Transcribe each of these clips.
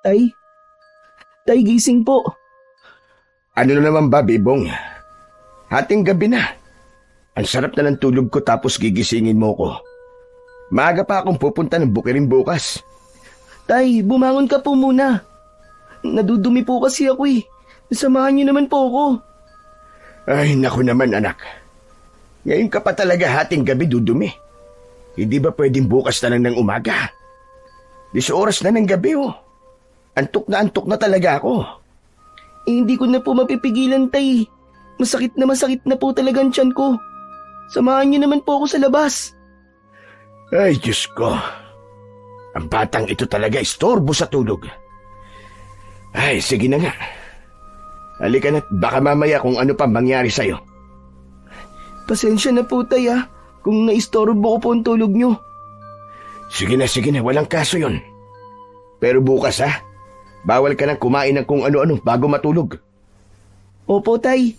Tay? Tay, gising po. Ano na naman ba, Bibong? Hating gabi na. Ang sarap na ng tulog ko tapos gigisingin mo ko. Maaga pa akong pupunta ng bukirin bukas. Tay, bumangon ka po muna. Nadudumi po kasi ako eh. Samahan niyo naman po ako. Ay, naku naman anak. Ngayon ka pa talaga hating gabi dudumi. Hindi ba pwedeng bukas na lang ng umaga? 10 oras na ng gabi oh. Antok na talaga ako. Hindi ko na po mapipigilan, Tay. Masakit na po talaga ang tiyan ko. Samahan niyo naman po ako sa labas. Ay, Diyos ko. Ang batang ito talaga istorbo sa tulog. Ay, sige na nga. Halika na't baka mamaya kung ano pa mangyari sa'yo. Pasensya na po, Tay, kung naistorbo ko po ang tulog niyo. Sige na, walang kaso yon. Pero bukas bawal ka nang kumain ng kung ano-ano bago matulog. Opo, Tay.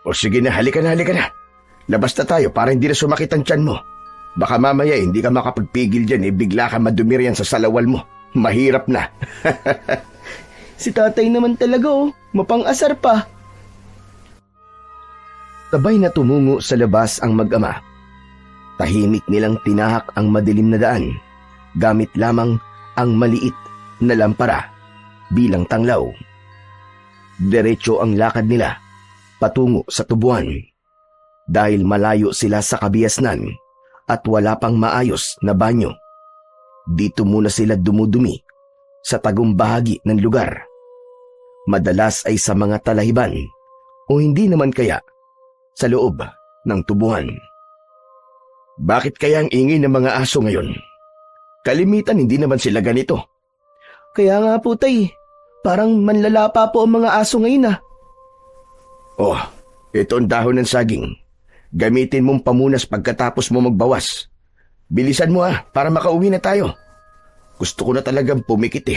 O sige na, halika na. Labas na tayo para hindi na sumakit ang tiyan mo. Baka mamaya hindi ka makapagpigil dyan bigla ka madumirian sa salawal mo. Mahirap na. Si tatay naman talaga mapang-asar pa. Sabay na tumungo sa labas ang mag-ama. Tahimik nilang tinahak ang madilim na daan, gamit lamang ang maliit na lampara bilang tanglaw. Diretso ang lakad nila patungo sa tubuan. Dahil malayo sila sa kabiasnan at wala pang maayos na banyo. Dito muna sila dumudumi sa tagong bahagi ng lugar. Madalas ay sa mga talahiban o hindi naman kaya sa loob ng tubuhan. Bakit kaya ang ingay ng mga aso ngayon? Kalimitan hindi naman sila ganito. Kaya nga po, Tay. Parang manlalapa po ang mga aso ngayon Oh, ito ang dahon ng saging. Gamitin mong pamunas pagkatapos mo magbawas. Bilisan mo para makauwi na tayo. Gusto ko na talagang pumikit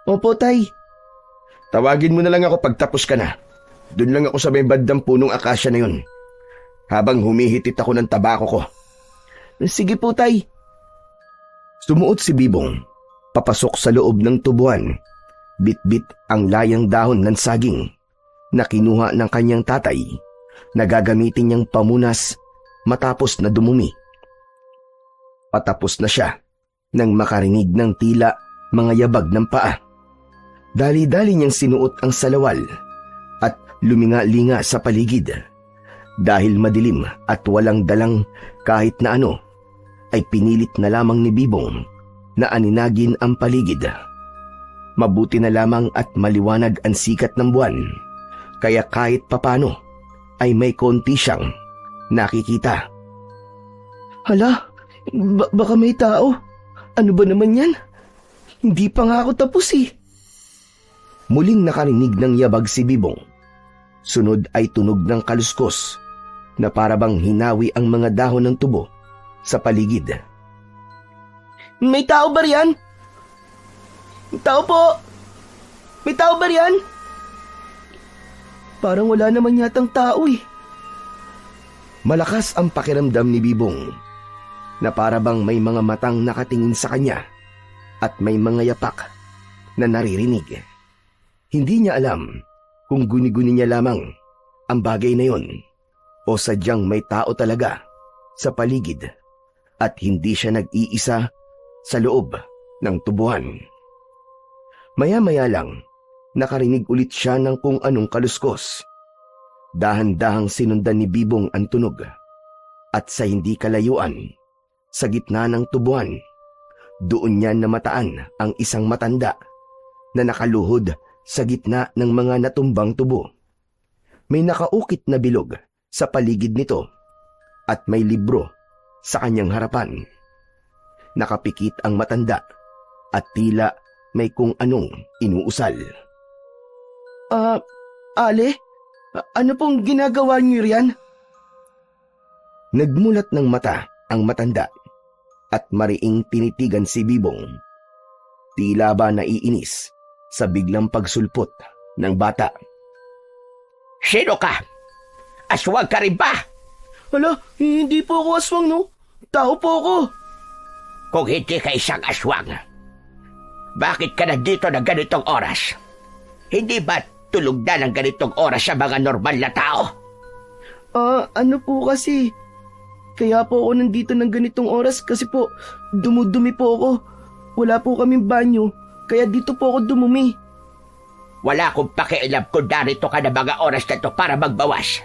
Opo, Tay. Tawagin mo na lang ako pagtapos ka na. Doon lang ako sa may bandang punong akasya na yun. Habang humihitit ako ng tabako ko. Sige po, Tay. Sumuot si Bibong. Papasok sa loob ng tubuan. Bit-bit ang layang dahon ng saging na kinuha ng kanyang tatay na gagamitin niyang pamunas matapos na dumumi. Patapos na siya nang makarinig ng tila mga yabag ng paa. Dali-dali niyang sinuot ang salawal at luminga-linga sa paligid. Dahil madilim at walang dalang kahit na ano, ay pinilit na lamang ni Bibong na aninagin ang paligid. Mabuti na lamang at maliwanag ang sikat ng buwan, kaya kahit papano ay may konti siyang nakikita. Hala, baka may tao. Ano ba naman yan? Hindi pa nga ako tapos Muling nakarinig ng yabag si Bibong. Sunod ay tunog ng kaluskos na parabang hinawi ang mga dahon ng tubo sa paligid. May tao ba riyan? Tao po! May tao ba riyan? Parang wala naman yatang tao Malakas ang pakiramdam ni Bibong na parabang may mga matang nakatingin sa kanya at may mga yapak na naririnig. Hindi niya alam kung guni-guni niya lamang ang bagay na yon o sadyang may tao talaga sa paligid at hindi siya nag-iisa sa loob ng tubuhan. Maya-maya lang, nakarinig ulit siya ng kung anong kaluskos. Dahan-dahang sinundan ni Bibong ang tunog at sa hindi kalayuan, sa gitna ng tubuhan, doon niya namataan ang isang matanda na nakaluhod sa gitna ng mga natumbang tubo. May nakaukit na bilog sa paligid nito at may libro sa kanyang harapan. Nakapikit ang matanda at tila may kung anong inuusal. Ale? Ano pong ginagawa niyo riyan? Nagmulat ng mata ang matanda at mariing tinitigan si Bibong. Tila ba naiinis sa biglang pagsulpot ng bata. Sino ka? Aswang ka rin ba? Hala, hindi po ako aswang, no? Tao po ako. Kung hindi ka isang aswang, Bakit ka nandito ng ganitong oras? Hindi ba tulog na ng ganitong oras sa mga normal na tao? Ano po kasi? Kaya po ako nandito ng ganitong oras kasi po dumudumi po ako. Wala po kaming banyo, kaya dito po ako dumumi. Wala akong pakialam kung narito ka na mga oras na to para magbawas.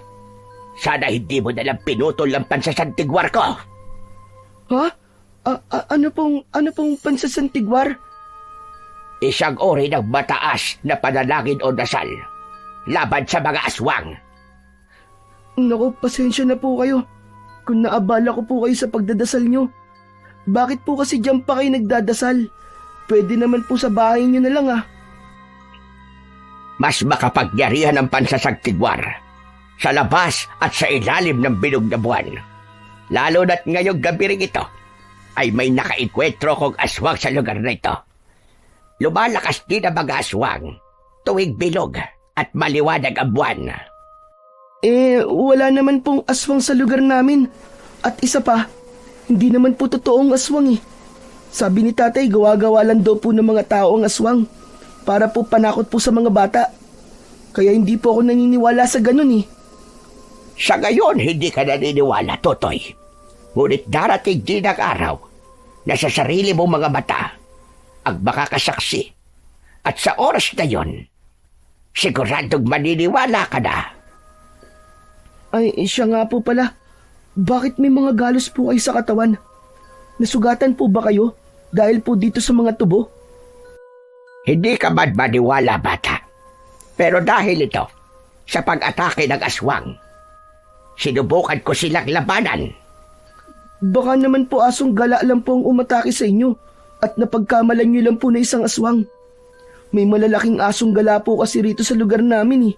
Sana hindi mo nalang pinutol ang pansasantigwar ko. Ha? Ano pong pansasantigwar? Isang uri ng mataas na panalangin o dasal laban sa mga aswang. Naku, pasensya na po kayo kung naabala ko po kayo sa pagdadasal nyo. Bakit po kasi diyan pa kayo nagdadasal? Pwede naman po sa bahay nyo na lang Mas makapagyarihan ang pansasagtigwar sa labas at sa ilalim ng bilog na buwan. Lalo na't ngayong gabi rin ito ay may nakainkwentro kong aswang sa lugar na ito. Lumalakas din ang mga aswang tuwing bilog at maliwanag ang buwan. Wala naman pong aswang sa lugar namin. At isa pa, hindi naman po totoong aswang Sabi ni tatay, gawa-gawa lang daw po ng mga tao ang aswang para po panakot po sa mga bata. Kaya hindi po ako naniniwala sa ganun Sa ngayon, hindi ka naniniwala, Totoy. Ngunit darating din ang araw na sa sarili mong mga mata ang makakasaksi. At sa oras na yon, siguradong maniniwala ka na. Ay, siya nga po pala. Bakit may mga galos po kayo sa katawan? Nasugatan po ba kayo dahil po dito sa mga tubo? Hindi ka man maniwala, bata. Pero dahil ito, sa pag-atake ng aswang, sinubukan ko silang labanan. Baka naman po asong gala lang po ang umatake sa inyo at napagkamalan nyo lang po na isang aswang. May malalaking asong gala po kasi rito sa lugar namin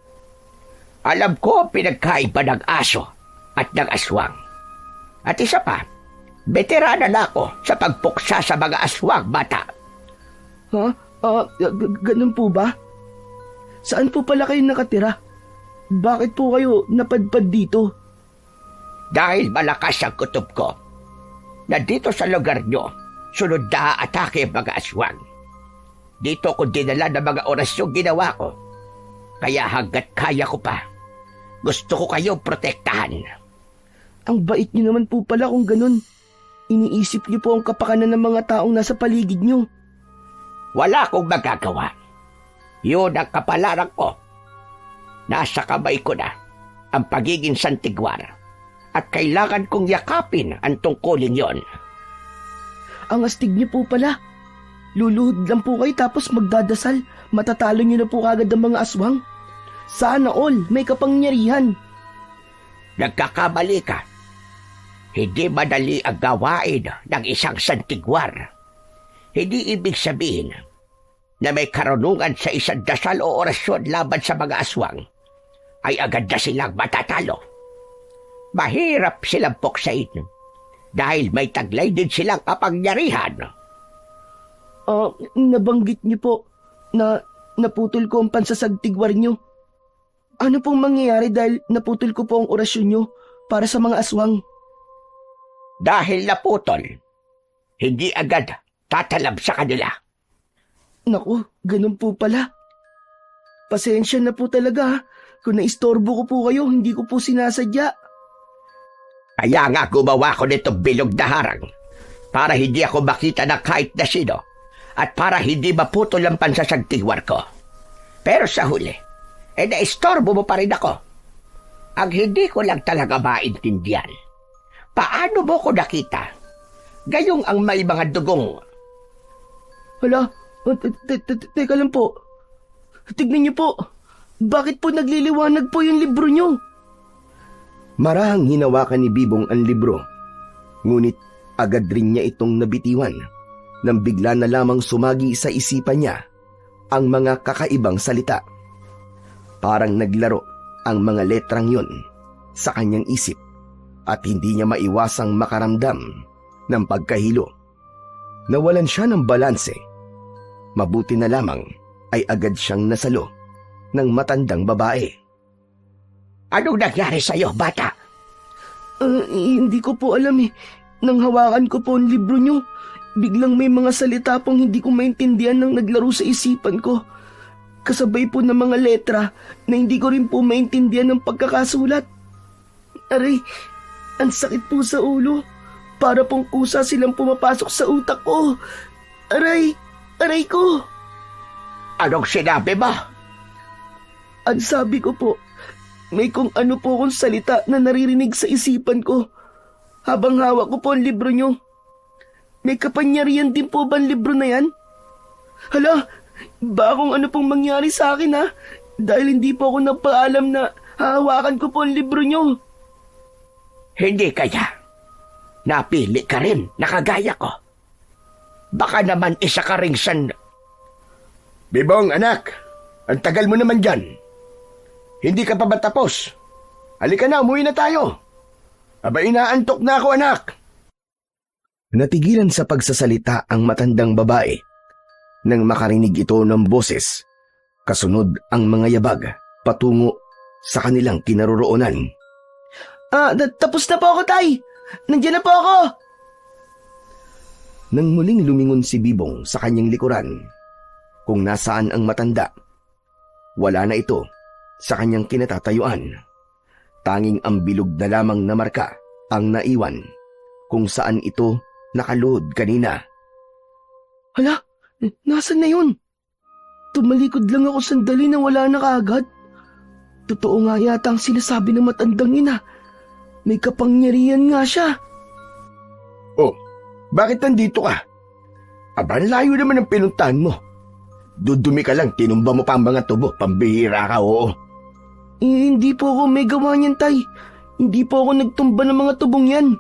Alam ko ang pinagkaiba ng aso at ng aswang. At isa pa, veterana na ako sa pagpuksa sa mga aswang, bata. Ha? Ganun po ba? Saan po pala kayo nakatira? Bakit po kayo napadpad dito? Dahil malakas ang kutob ko, na dito sa lugar nyo, sunod na atake ang mga aswang. Dito ko dinala ng mga orasyong ginawa ko. Kaya hanggat kaya ko pa, gusto ko kayong protektahan. Ang bait nyo naman po pala kung ganun. Iniisip nyo po ang kapakanan ng mga taong nasa paligid nyo. Wala akong magagawa. Yun ang kapalaran ko. Nasa kamay ko na ang pagiging santigwar at kailangan kong yakapin ang tungkulin yon. Ang astig nyo po pala. Luluhod lang po kayo tapos magdadasal. Matatalo nyo na po kagad ang mga aswang. Sana all may kapangyarihan. Nagkakamali ka. Hindi madali ang gawain ng isang santigwar. Hindi ibig sabihin na may karunungan sa isang dasal o orasyon laban sa mga aswang ay agad na silang matatalo. Mahirap silang puksain dahil may taglay din silang kapangyarihan. Nabanggit niyo po na naputol ko ang pansasagtigwar niyo. Ano pong mangyayari dahil naputol ko po ang orasyon niyo para sa mga aswang? Dahil naputol, hindi agad tatalab sa kanila. Naku, ganun po pala. Pasensya na po talaga kung naistorbo ko po kayo, hindi ko po sinasadya. Kaya nga gumawa ko nitong bilog na harang para hindi ako makita na kahit na sino at para hindi maputol ang pansasagtigwar ko. Pero sa huli, naistorbo mo pa rin ako. Ang hindi ko lang talaga maintindihan, paano mo ko nakita? Gayong ang may mga dugong. Hala, teka lang po. Tignan niyo po. Bakit po nagliliwanag po yung libro niyo? Marahang hinawakan ni Bibong ang libro. Ngunit agad rin niya itong nabitiwan nang bigla na lamang sumagi sa isipan niya ang mga kakaibang salita. Parang naglaro ang mga letrang yun sa kanyang isip at hindi niya maiwasang makaramdam ng pagkahilo. Nawalan siya ng balanse. Mabuti na lamang ay agad siyang nasalo ng matandang babae. Anong nangyari sa'yo, bata? Hindi ko po alam Nang hawakan ko po ang libro niyo, biglang may mga salita pong hindi ko maintindihan nang naglaro sa isipan ko. Kasabay po ng mga letra na hindi ko rin po maintindihan ng pagkakasulat. Aray, ang sakit po sa ulo. Para pong kusa silang pumapasok sa utak ko. Aray, aray ko. Anong sinabi mo? Ang sabi ko po, may kung ano po kong salita na naririnig sa isipan ko. Habang hawak ko po ang libro nyo. May kapangyarihan din po ba ang libro na yan? Hala, ba kung ano pong mangyari sa akin ha? Dahil hindi po ako nagpaalam na hahawakan ko po ang libro nyo. Hindi kaya. Napili ka rin, nakagaya ko. Baka naman isa ka ring Bibong, anak, ang tagal mo naman dyan. Hindi ka pa ba tapos? Halika na, umuwi na tayo. Aba, inaantok na ako, anak. Natigilan sa pagsasalita ang matandang babae nang makarinig ito ng boses. Kasunod ang mga yabag patungo sa kanilang kinaroroonan. Tapos na po ako, Tay. Nandiyan na po ako. Nang muling lumingon si Bibong sa kanyang likuran, kung nasaan ang matanda, wala na ito sa kanyang kinatatayuan. Tanging ang bilog na lamang na marka ang naiwan kung saan ito nakaluhod kanina. Hala, nasan na yun? Tumalikod lang ako sandali na wala na kaagad. Totoo nga yata ang sinasabi ng matandang ina. May kapangyarihan nga siya. Oh, bakit nandito ka? Aba, layo naman ang pinuntahan mo. Dudumi ka lang, tinumba mo pa ang mga tubo. Pambihira ka, oo. Hindi po ako may gawa niyan, Tay. Hindi po ako nagtumba ng mga tubong yan.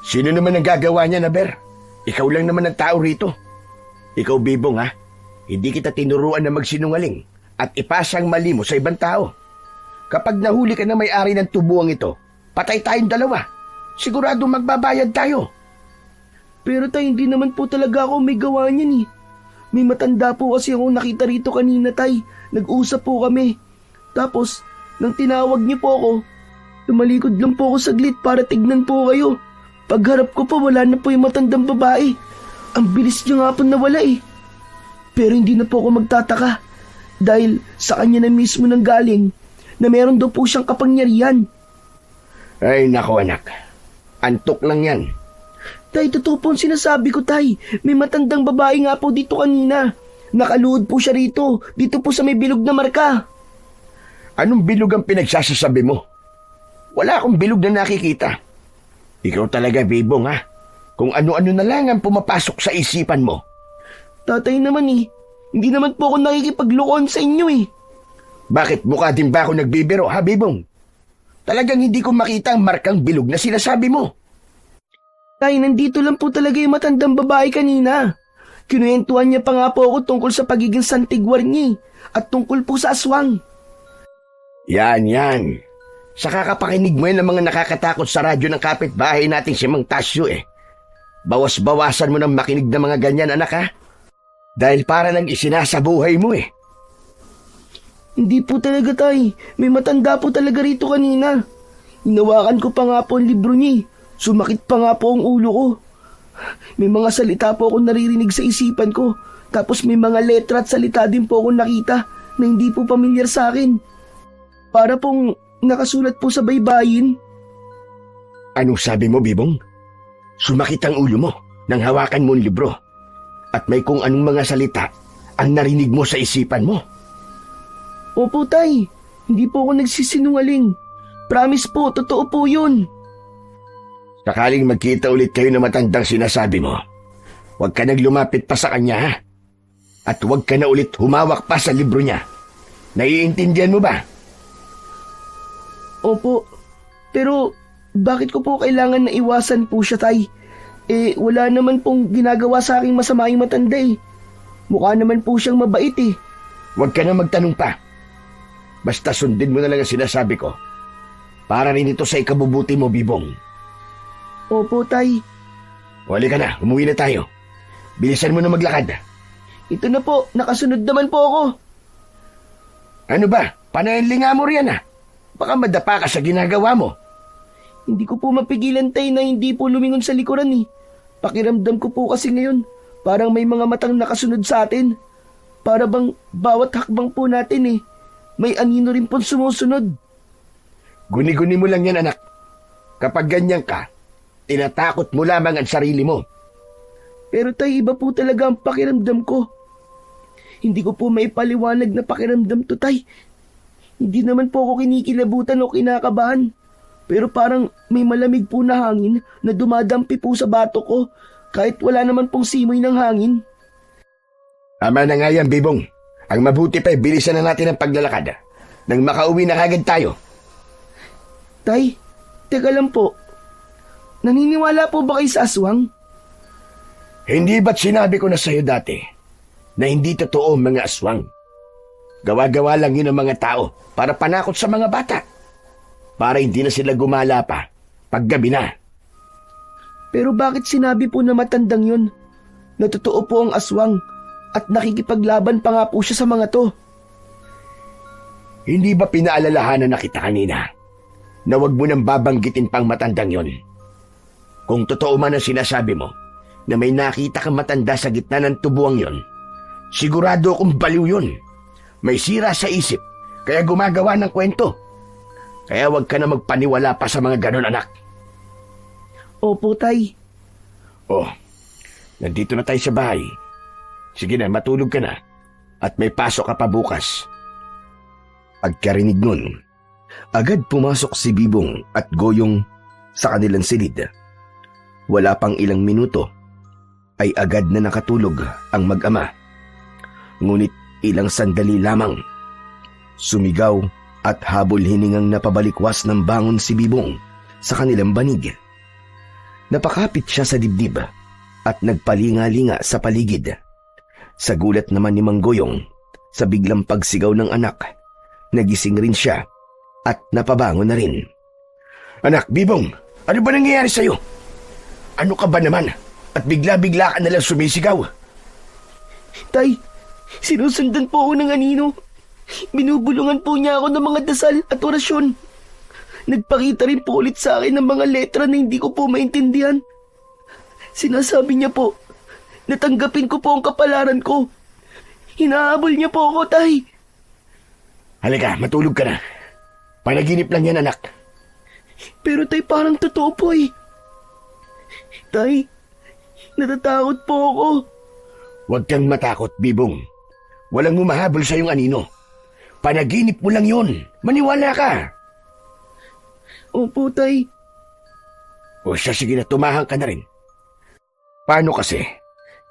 Sino naman ang gagawa niya, Naber? Ikaw lang naman ang tao rito. Ikaw, Bibong, ha? Hindi kita tinuruan na magsinungaling at ipasang mali mo sa ibang tao. Kapag nahuli ka na may-ari ng tubuang ito, patay tayong dalawa. Sigurado magbabayad tayo. Pero Tay, hindi naman po talaga ako may gawa niyan eh. May matanda po kasi akong nakita rito kanina, Tay. Nag-usap po kami. Tapos, nang tinawag niyo po ako, tumalikod lang po ako saglit para tignan po kayo. Pagharap ko po, wala na po yung matandang babae. Ang bilis niya nga po nawala eh. Pero hindi na po ako magtataka. Dahil sa kanya na mismo nang galing na meron daw po siyang kapangyarihan. Ay, nako anak. Antok lang yan. Tay, totoo po ang sinasabi ko, Tay. May matandang babae nga po dito kanina. Nakaluhod po siya rito. Dito po sa may bilog na marka. Anong bilog ang pinagsasasabi mo? Wala akong bilog na nakikita. Ikaw talaga, Bibong, ha? Kung ano-ano na lang ang pumapasok sa isipan mo. Tatay naman eh. Hindi naman po ako nakikipaglokohan sa inyo eh. Bakit mukha din ba ako nagbibiro, ha, Bibong? Talagang hindi ko makita ang markang bilog na sinasabi mo. Tay, nandito lang po talaga yung matandang babae kanina. Kinuwentuhan niya pa nga po ako tungkol sa pagiging santigwar niya at tungkol po sa aswang. Yan. Sa kakapakinig mo yan ng mga nakakatakot sa radyo ng kapitbahay nating si Mang Tasyo eh. Bawas-bawasan mo ng makinig ng mga ganyan, anak, ha? Dahil para lang isinasabuhay mo eh. Hindi po talaga, Tay. May matanda po talaga rito kanina. Hinawakan ko pa nga po ang libro niya. Sumakit pa nga po ang ulo ko. May mga salita po akong naririnig sa isipan ko. Tapos may mga letra at salita din po akong nakita na hindi po pamilyar sa akin. Para pong nakasulat po sa baybayin. Anong sabi mo, Bibong? Sumakit ang ulo mo nang hawakan mo ang libro. At may kung anong mga salita ang narinig mo sa isipan mo. Opo, Tay. Hindi po ako nagsisinungaling. Promise po, totoo po yun. Sakaling magkita ulit kayo na matandang sinasabi mo, huwag ka nang lumapit pa sa kanya, ha? At huwag ka na ulit humawak pa sa libro niya. Naiintindihan mo ba? Opo. Pero bakit ko po kailangan na iwasan po siya, Tay? Wala naman pong ginagawa sa aking masama yung matanda eh. Mukha naman po siyang mabait eh. Huwag ka na magtanong pa. Basta sundin mo na lang ang sinasabi ko. Para rin ito sa ikabubuti mo, Bibong. Opo, Tay. Wali ka na, umuwi na tayo. Bilisan mo na maglakad. Ito na po, nakasunod naman po ako. Ano ba? Panalinga mo riyan, ha? Baka madapa ka sa ginagawa mo. Hindi ko po mapigilan, Tay, na hindi po lumingon sa likuran eh. Pakiramdam ko po kasi ngayon, parang may mga matang nakasunod sa atin. Para bang bawat hakbang po natin may anino rin pong sumusunod. Guni-guni mo lang yan, anak. Kapag ganyan ka, tinatakot mo lamang ang sarili mo. Pero tay, iba po talaga ang pakiramdam ko. Hindi ko po maipaliwanag na pakiramdam to, tay. Hindi naman po ako kinikilabutan o kinakabahan. Pero parang may malamig po na hangin na dumadampi po sa bato ko kahit wala naman pong simoy ng hangin. Tama na nga yan, Bibong. Ang mabuti pa bilisan na natin ang paglalakad. Nang makauwi na kagad tayo. Tay, teka lang po. Naniniwala po ba kayo sa aswang? Hindi ba't sinabi ko na sa'yo dati na hindi totoo ang mga aswang? Gawa-gawa lang yun ang mga tao para panakot sa mga bata. Para hindi na sila gumala pa paggabi na. Pero bakit sinabi po na matandang yun? Na totoo po ang aswang at nakikipaglaban pa nga po siya sa mga to. Hindi ba pinaalalahanan na kita kanina na wag mo nang babanggitin pang matandang yon? Kung totoo man ang sinasabi mo na may nakita kang matanda sa gitna ng tubuang yon, sigurado akong baliw yun. May sira sa isip kaya gumagawa ng kwento. Kaya wag ka na magpaniwala pa sa mga ganon, anak. Opo, tay. Oh, nandito na tayo sa bahay. Sige na, matulog ka na. At may pasok ka pa bukas. Pagkarinig nun, agad pumasok si Bibong at Goyong sa kanilang silid. Wala pang ilang minuto ay agad na nakatulog ang mag-ama. Ngunit ilang sandali lamang, sumigaw at habol hiningang napabalikwas ng bangon si Bibong sa kanilang banig. Napakapit siya sa dibdib at nagpalinga-linga sa paligid. Sa gulat naman ni Mang Goyong, sa biglang pagsigaw ng anak, nagising rin siya at napabangon na rin. Anak, Bibong, ano ba nangyayari sa'yo? Ano ka ba naman? At bigla-bigla ka nalang sumisigaw. Tay, sinusundan po ako ng anino. Binubulungan po niya ako ng mga dasal at orasyon. Nagpakita rin po ulit sa akin ng mga letra na hindi ko po maintindihan. Sinasabi niya po, natanggapin ko po ang kapalaran ko. Hinahabol niya po ako, tay. Halika, matulog ka na. Panaginip lang yan, anak. Pero tay, parang totoo po eh. Tay, natatakot po ako. Huwag kang matakot, Bibong. Walang humahabol sa iyong anino. Panaginip mo lang yun. Maniwala ka. Opo, tay. O siya, sige na, tumahang ka na rin. Paano kasi?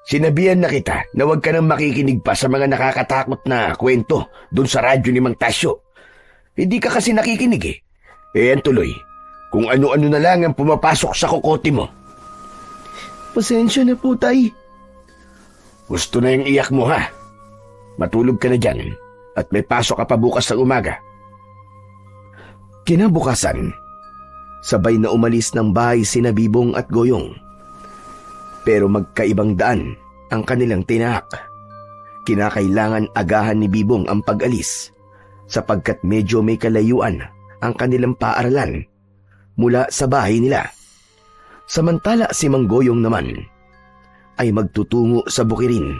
Sinabihan na kita na huwag ka nang makikinig pa sa mga nakakatakot na kwento doon sa radyo ni Mang Tasyo. Hindi ka kasi nakikinig eh. Yan tuloy, kung ano-ano na lang ang pumapasok sa kokote mo. Pasensya na po, tay. Gusto na yung iyak mo, ha? Matulog ka na dyan at may pasok ka pa bukas sa umaga. Kinabukasan, sabay na umalis ng bahay sina Bibong at Goyong. Pero magkaibang daan ang kanilang tinahak. Kinakailangan agahan ni Bibong ang pag-alis sapagkat medyo may kalayuan ang kanilang paaralan mula sa bahay nila. Samantala si Mang Goyong naman ay magtutungo sa bukirin.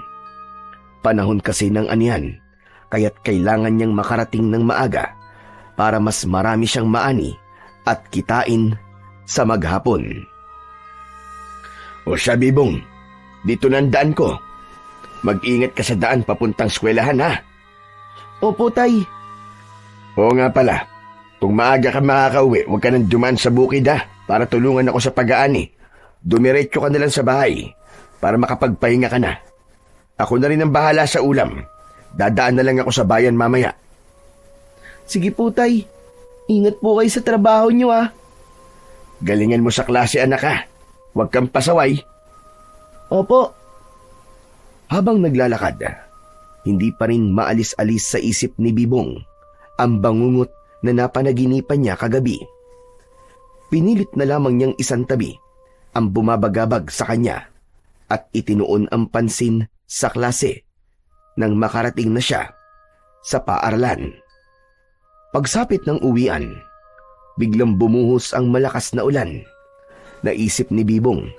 Panahon kasi ng anihan, kaya't kailangan niyang makarating ng maaga para mas marami siyang maani at kitain sa maghapon. O siya, Bibong, dito na ang daan ko. Mag-ingat ka sa daan papuntang eskwelahan, ha? Opo, tay. Oo nga pala, kung maaga ka makakauwi, huwag ka nang dumaan sa bukid, ha? Para tulungan ako sa pag-aani. Dumiretso ka na lang sa bahay para makapagpahinga ka na. Ako na rin ang bahala sa ulam. Dadaan na lang ako sa bayan mamaya. Sige po, tay. Ingat po kayo sa trabaho niyo, ha? Galingan mo sa klase, anak, ha? Huwag kang pasaway. Opo. Habang naglalakad, hindi pa rin maalis-alis sa isip ni Bibong ang bangungot na napanaginipan niya kagabi. Pinilit na lamang niyang isantabi ang bumabagabag sa kanya at itinuon ang pansin sa klase nang makarating na siya sa paaralan. Pagsapit ng uwian, biglang bumuhos ang malakas na ulan. Naisip ni Bibong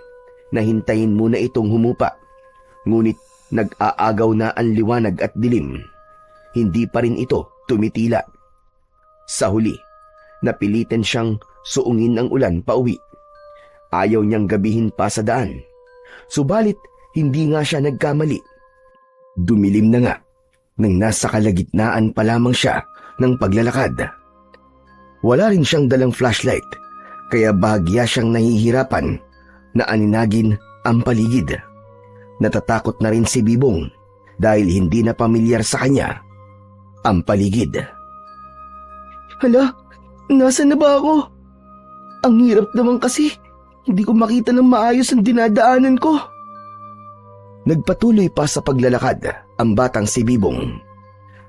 na hintayin muna itong humupa. Ngunit nag-aagaw na ang liwanag at dilim. Hindi pa rin ito tumitila. Sa huli, napilitan siyang suungin ang ulan pauwi. Ayaw niyang gabihin pa sa daan. Subalit, hindi nga siya nagkamali. Dumilim na nga nang nasa kalagitnaan pa lamang siya ng paglalakad. Wala rin siyang dalang flashlight, kaya bahagya siyang nahihirapan na aninagin ang paligid. Natatakot na rin si Bibong dahil hindi na pamilyar sa kanya ang paligid. Hala, nasaan na ba ako? Ang hirap naman kasi, hindi ko makita ng maayos ang dinadaanan ko. Nagpatuloy pa sa paglalakad ang batang si Bibong.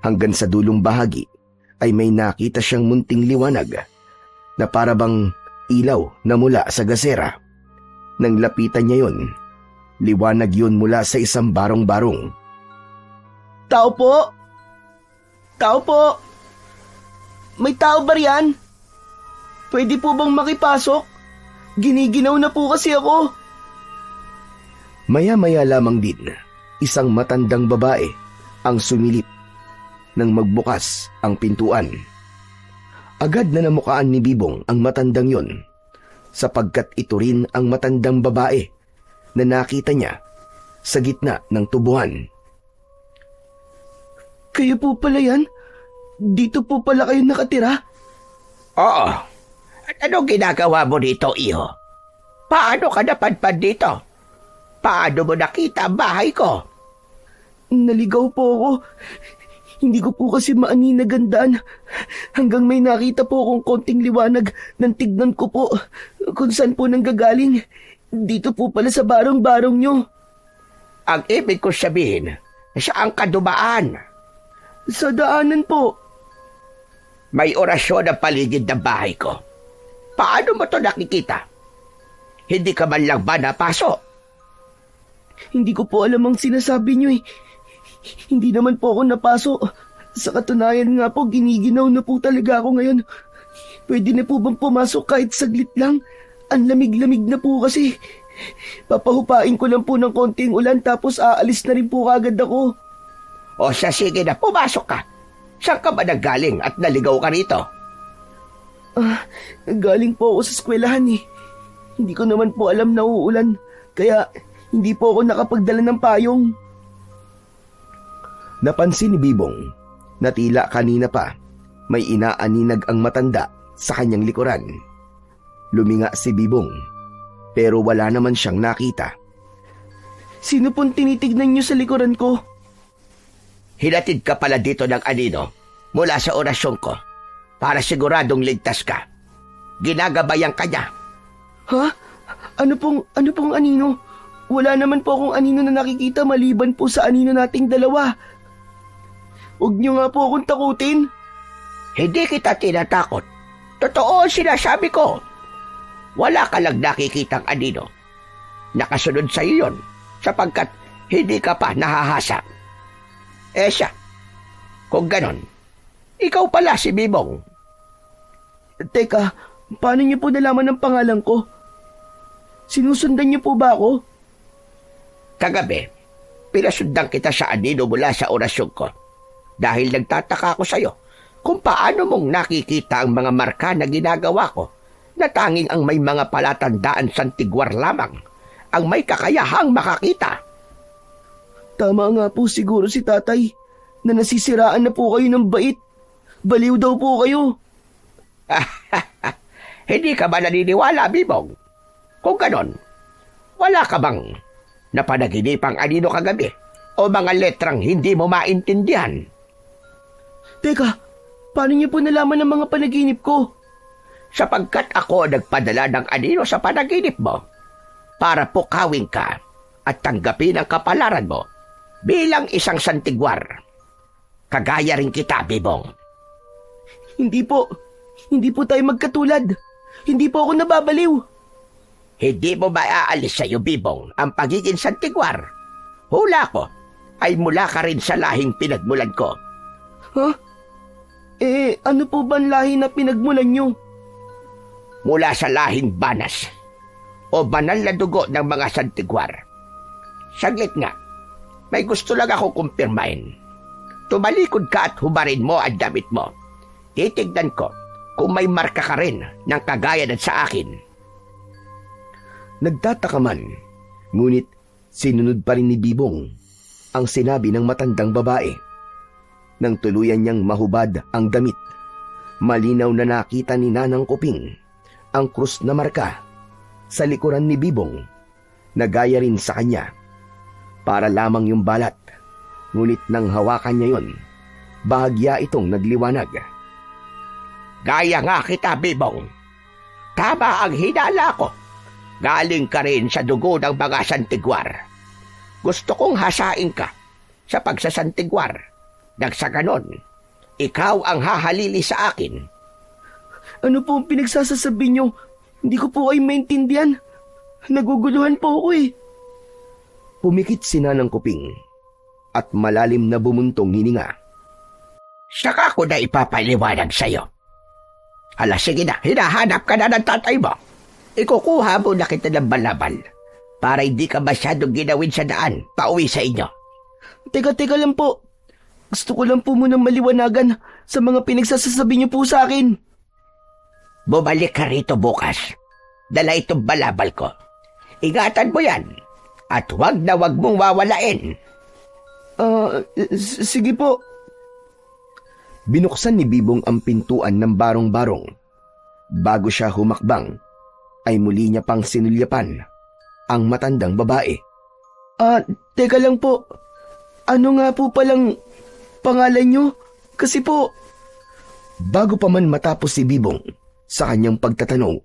Hanggang sa dulong bahagi ay may nakita siyang munting liwanag na parabang ilaw na mula sa gasera. Nang lapitan niya yon, liwanag yun mula sa isang barong-barong. Tao po? Tao po? May tao ba riyan? Pwede po bang makipasok? Giniginaw na po kasi ako. Maya-maya lamang din, isang matandang babae ang sumilip nang magbukas ang pintuan. Agad na namukaan ni Bibong ang matandang yon, sapagkat ito rin ang matandang babae na nakita niya sa gitna ng tubuhan. Kayo po pala yan? Dito po pala kayo nakatira? Oo. At anong ginagawa mo dito, iho? Paano ka napadpad dito? Paano mo nakita ang bahay ko? Naligaw po ako. Hindi ko po kasi maaninagandaan. Hanggang may nakita po akong konting liwanag nang tignan ko po kung saan po nanggagaling. Dito po pala sa barong-barong nyo. Ang ibig ko sabihin, saan ka dumaan? Sa daanan po. May orasyon ang paligid ng bahay ko. Paano mo to nakikita? Hindi ka man lang ba napasok? Hindi ko po alam ang sinasabi nyo eh. Hindi naman po ako napasok. Sa katunayan nga po, giniginaw na po talaga ako ngayon. Pwede na po bang pumasok kahit saglit lang? Ang lamig-lamig na po kasi. Papahupain ko lang po ng konting ulan tapos aalis na rin po kagad ako. O siya, sige na, pumasok ka. Saan ka ba naggaling at naligaw ka rito? Galing po ako sa eskwelahan eh. Hindi ko naman po alam na uulan. Kaya hindi po ako nakapagdala ng payong. Napansin ni Bibong na tila kanina pa may inaaninag ang matanda sa kanyang likuran. Luminga si Bibong pero wala naman siyang nakita. Sino pong tinitignan niyo sa likuran ko? Hinatid ka pala dito ng anino mula sa orasyon ko para siguradong ligtas ka. Ginagabayan ka niya. Ha? Ano pong anino? Wala naman po akong anino na nakikita maliban po sa anino nating dalawa. Huwag niyo nga po akong takutin. Hindi kita tinatakot. Totoo ang sinasabi ko. Wala ka lang nakikitang anino. Nakasunod sa iyo yun sapagkat hindi ka pa nahahasa. Siya, kung ganon, ikaw pala si Bibong. Teka, paano niyo po nalaman ang pangalan ko? Sinusundan niyo po ba ako? Kagabi, pinasundan kita sa anino mula sa orasyon ko dahil nagtataka ako sa iyo kung paano mong nakikita ang mga marka na ginagawa ko na tanging ang may mga palatandaan sa tigwar lamang ang may kakayahang makakita. Tama nga po siguro si tatay na nasisiraan na po kayo ng bait. Baliw daw po kayo. Hindi ka ba naniniwala, Bibong? Kung ganon, wala ka bang napanaginipang anino kagabi o mga letrang hindi mo maintindihan? Teka, paano niyo po nalaman ang mga panaginip ko? Sapagkat ako nagpadala ng anino sa panaginip mo para pukawin ka at tanggapin ang kapalaran mo bilang isang santigwar. Kagaya rin kita, Bibong. Hindi po tayo magkatulad. Hindi po ako nababaliw. Hindi mo maaalis sa iyo, Bibong, ang pagiging santigwar. Hula ko ay mula ka rin sa lahing pinagmulan ko. Ha? Ano po ba ang lahi na pinagmulan nyo? Mula sa lahing Banas o banal na dugo ng mga santigwar. Saglit nga, may gusto lang ako kumpirmahin. Tumalikod ka at hubarin mo ang damit mo. Titignan ko kung may marka ka rin ng kagaya ng sa akin. Nagtataka man, ngunit sinunod pa rin ni Bibong ang sinabi ng matandang babae. Nang tuluyan niyang mahubad ang damit, malinaw na nakita ni Nanang Kuping ang krus na marka sa likuran ni Bibong na gaya rin sa kanya. Para lamang yung balat, ngunit nang hawakan niya yon, bahagya itong nagliwanag. Gaya nga kita, Bibong. Tama ang hinala ko. Galing ka rin sa dugo ng mga santigwar. Gusto kong hasain ka sa pagsasantigwar. Nang sa ganon, ikaw ang hahalili sa akin. Ano po ang pinagsasasabi niyo? Hindi ko po ay maintindihan. Naguguluhan po ako eh. Pumikit si Nanang Kuping at malalim na bumuntong hininga. Saka ko na ipapaliwanag sa'yo. Hala, sige na, hinahanap ka na ng tatay mo. Ikukuha mo na kita ng balabal para hindi ka masyadong ginawin sa daan pauwi sa inyo. Teka lang po. Gusto ko lang po munang maliwanagan sa mga pinagsasasabi niyo po sa akin. Bumalik ka rito bukas. Dala itong balabal ko. Ingatan mo yan at wag na wag mong wawalain. Sige po. Binuksan ni Bibong ang pintuan ng barong-barong. Bago siya humakbang, ay muli niya pang sinulyapan ang matandang babae. Teka lang po. Ano nga po palang pangalan niyo? Kasi po... Bago pa man matapos si Bibong sa kanyang pagtatanong,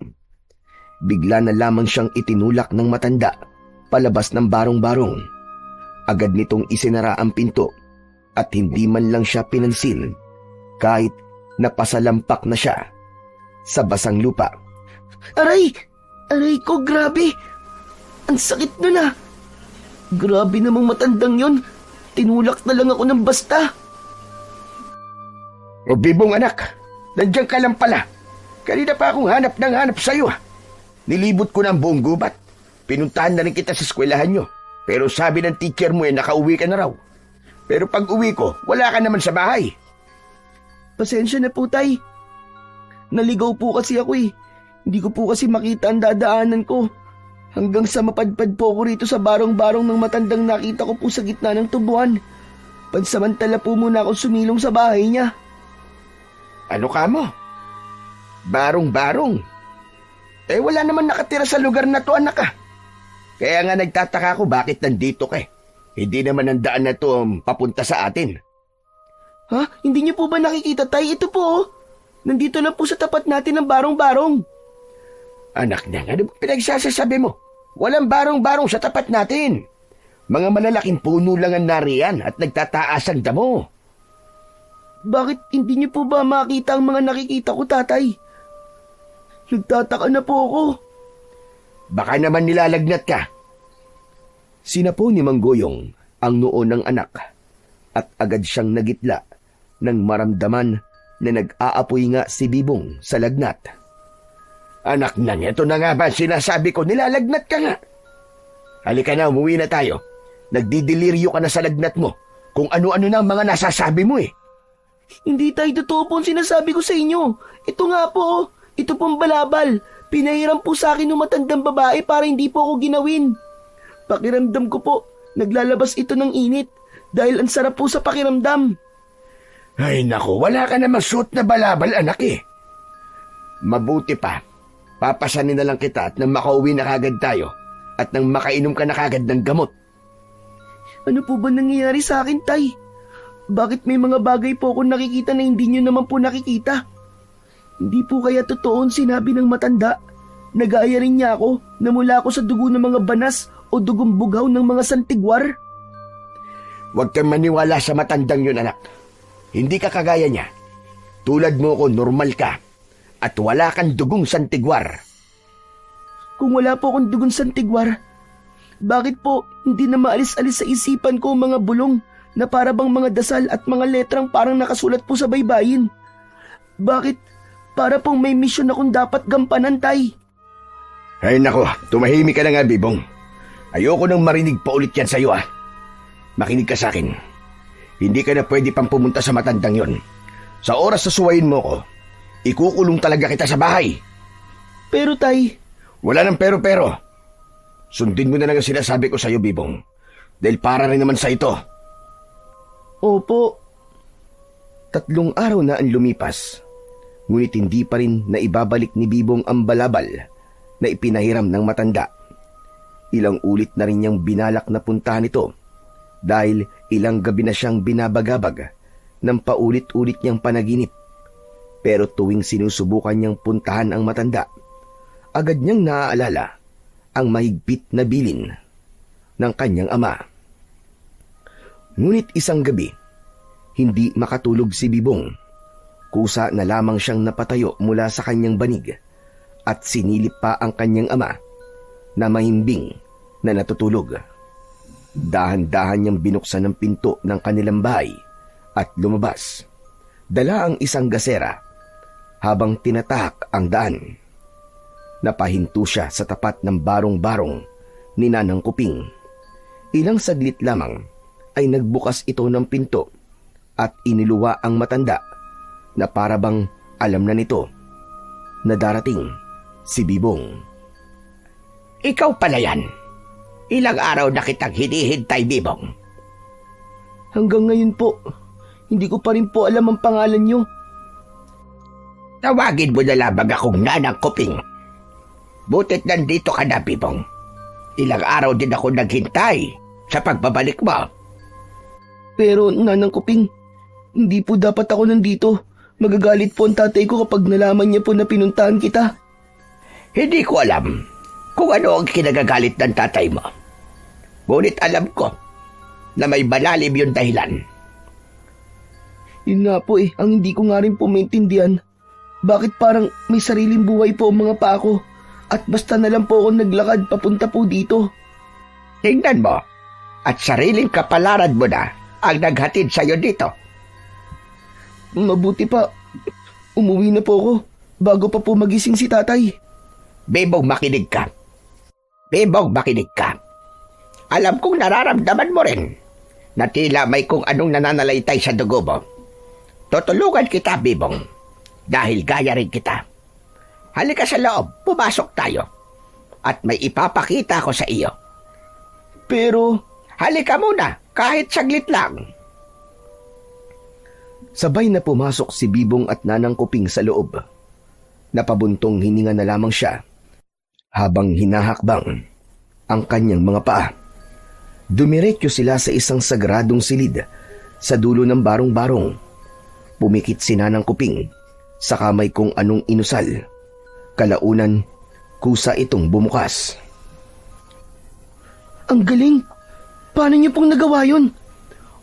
bigla na lamang siyang itinulak ng matanda palabas ng barong-barong. Agad nitong isinara ang pinto at hindi man lang siya pinansin kahit napasalampak na siya sa basang lupa. Aray! Aray ko, grabe! Ang sakit nun ah! Grabe namang matandang yon. Tinulak na lang ako ng basta. O Bibong anak, nandiyan ka lang pala. Kanina pa akong hanap sa'yo. Nilibot ko ng buong gubat. Pinuntahan na rin kita sa eskwelahan nyo. Pero sabi ng teacher mo nakauwi ka na raw. Pero pag uwi ko, wala ka naman sa bahay. Pasensya na po, tay. Naligaw po kasi ako eh. Hindi ko po kasi makita ang dadaanan ko. Hanggang sa mapadpad po ako rito sa barong-barong ng matandang nakita ko po sa gitna ng tubuan. Pansamantala po muna ako sumilong sa bahay niya. Ano ka mo? Barong-barong? Wala naman nakatira sa lugar na to, anak ah. Kaya nga nagtataka ako bakit nandito ka eh. Hindi naman ang daan na to papunta sa atin. Ha? Hindi niyo po ba nakikita, tay? Ito po oh. Nandito lang po sa tapat natin ng barong-barong. Anak na, ano pinagsasasabi mo? Walang barong-barong sa tapat natin. Mga malalaking puno lang ang nariyan at nagtataas ang damo. Bakit hindi niyo po ba makita ang mga nakikita ko, tatay? Nagtataka na po ako. Baka naman nilalagnat ka. Sinapo ni Manggoyong ang noo ng anak at agad siyang nagitla nang maramdaman na nag-aapoy nga si Bibong sa lagnat. Anak na, ito na nga ba sinasabi ko, nilalagnat ka nga. Halika na, umuwi na tayo. Nagdidiliryo ka na sa lagnat mo kung ano-ano na ang mga nasasabi mo eh. Hindi tayo totoo po ang sinasabi ko sa inyo. Ito nga po, ito pong balabal. Pinahiram po sa akin ng matandang babae para hindi po ako ginawin. Pakiramdam ko po, naglalabas ito ng init dahil ang sarap po sa pakiramdam. Ay naku, wala ka namang suot na balabal, anak eh. Mabuti pa, papasanin na lang kita at nang makauwi na kagad tayo at nang makainom ka na kagad ng gamot. Ano po ba nangyayari sa akin, tay? Bakit may mga bagay po akong nakikita na hindi nyo naman po nakikita? Hindi po kaya totoo ang sinabi ng matanda? Nag-aaya rin niya ako na mula ako sa dugo ng mga banas o dugong bughaw ng mga santigwar? Huwag kang maniwala sa matandang yun, anak. Hindi ka kagaya niya. Tulad mo ko, normal ka. At wala kang dugong santigwar. Kung wala po akong dugong santigwar, bakit po hindi na maalis-alis sa isipan ko ang mga bulong na para bang mga dasal at mga letrang parang nakasulat po sa baybayin? Bakit para pong may misyon akong dapat gampanan, tay? Ay nako, tumahimik ka na nga, Bibong. Ayoko nang marinig pa ulit yan sa'yo, ah. Makinig ka sa akin. Hindi ka na pwede pang pumunta sa matandang yon. Sa oras na suwayin mo ko, ikukulong talaga kita sa bahay. Pero tay, Wala nang pero-pero. Sundin mo na lang ang sinasabi ko sa'yo, Bibong. Dahil para rin naman sa ito. opo, 3 araw na ang lumipas. Ngunit hindi pa rin naibabalik ni Bibong ang balabal na ipinahiram ng matanda. Ilang ulit na rin niyang binalak na puntahan ito dahil ilang gabi na siyang binabagabag ng paulit-ulit niyang panaginip. Pero tuwing sinusubukan niyang puntahan ang matanda, agad niyang naaalala ang mahigpit na bilin ng kanyang ama. Ngunit isang gabi, hindi makatulog si Bibong. Kusa na lamang siyang napatayo mula sa kanyang banig at sinilip pa ang kanyang ama na mahimbing na natutulog. Dahan-dahan niyang binuksan ang pinto ng kanilang bahay at lumabas. Dala ang isang gasera habang tinatahak ang daan. Napahinto siya sa tapat ng barong-barong ni Nanang Kuping. Ilang saglit lamang ay nagbukas ito ng pinto at iniluwa ang matanda na parabang alam na nito na darating si Bibong. Ikaw pala yan. Ilang araw na kitang hinihintay, Bibong. hanggang ngayon po, hindi ko pa rin po alam ang pangalan niyo. Tawagin mo na lamang akong Nanang Kuping. Butit nandito ka na, Bibong. Ilang araw din ako naghintay sa pagbabalik mo. Pero Nanang Kuping, hindi po dapat ako nandito. Magagalit po ang tatay ko kapag nalaman niya po na pinuntahan kita. Hindi ko alam kung ano ang kinagagalit ng tatay mo. Ngunit alam ko na may malalim yung dahilan. Yun nga po ang hindi ko nga rin po maintindihan. Bakit parang may sariling buhay po ang mga paa ko at basta na lang po ako naglakad papunta po dito. Tingnan mo at sariling kapalaran mo na ang naghatid sa'yo dito. Mabuti pa, umuwi na po ako bago pa po magising si tatay. Bebong, makinig ka. Bebong, makinig ka. Alam kong nararamdaman mo rin na tila may kung anong nananalaytay sa dugo mo. Tutulungan kita, Bebong, dahil gaya rin kita. Halika sa loob, pumasok tayo. At may ipapakita ko sa iyo. Pero, halika muna, kahit saglit lang. Sabay na pumasok si Bibong at Nanang Kuping sa loob. Napabuntong hininga na lamang siya habang hinahakbang ang kanyang mga paa. Dumiretso sila sa isang sagradong silid sa dulo ng barong-barong. Pumikit si Nanang Kuping sa kamay kung anong inusal. Kalaunan, kusa itong bumukas. ang galing. Paano niyo pong nagawa yun?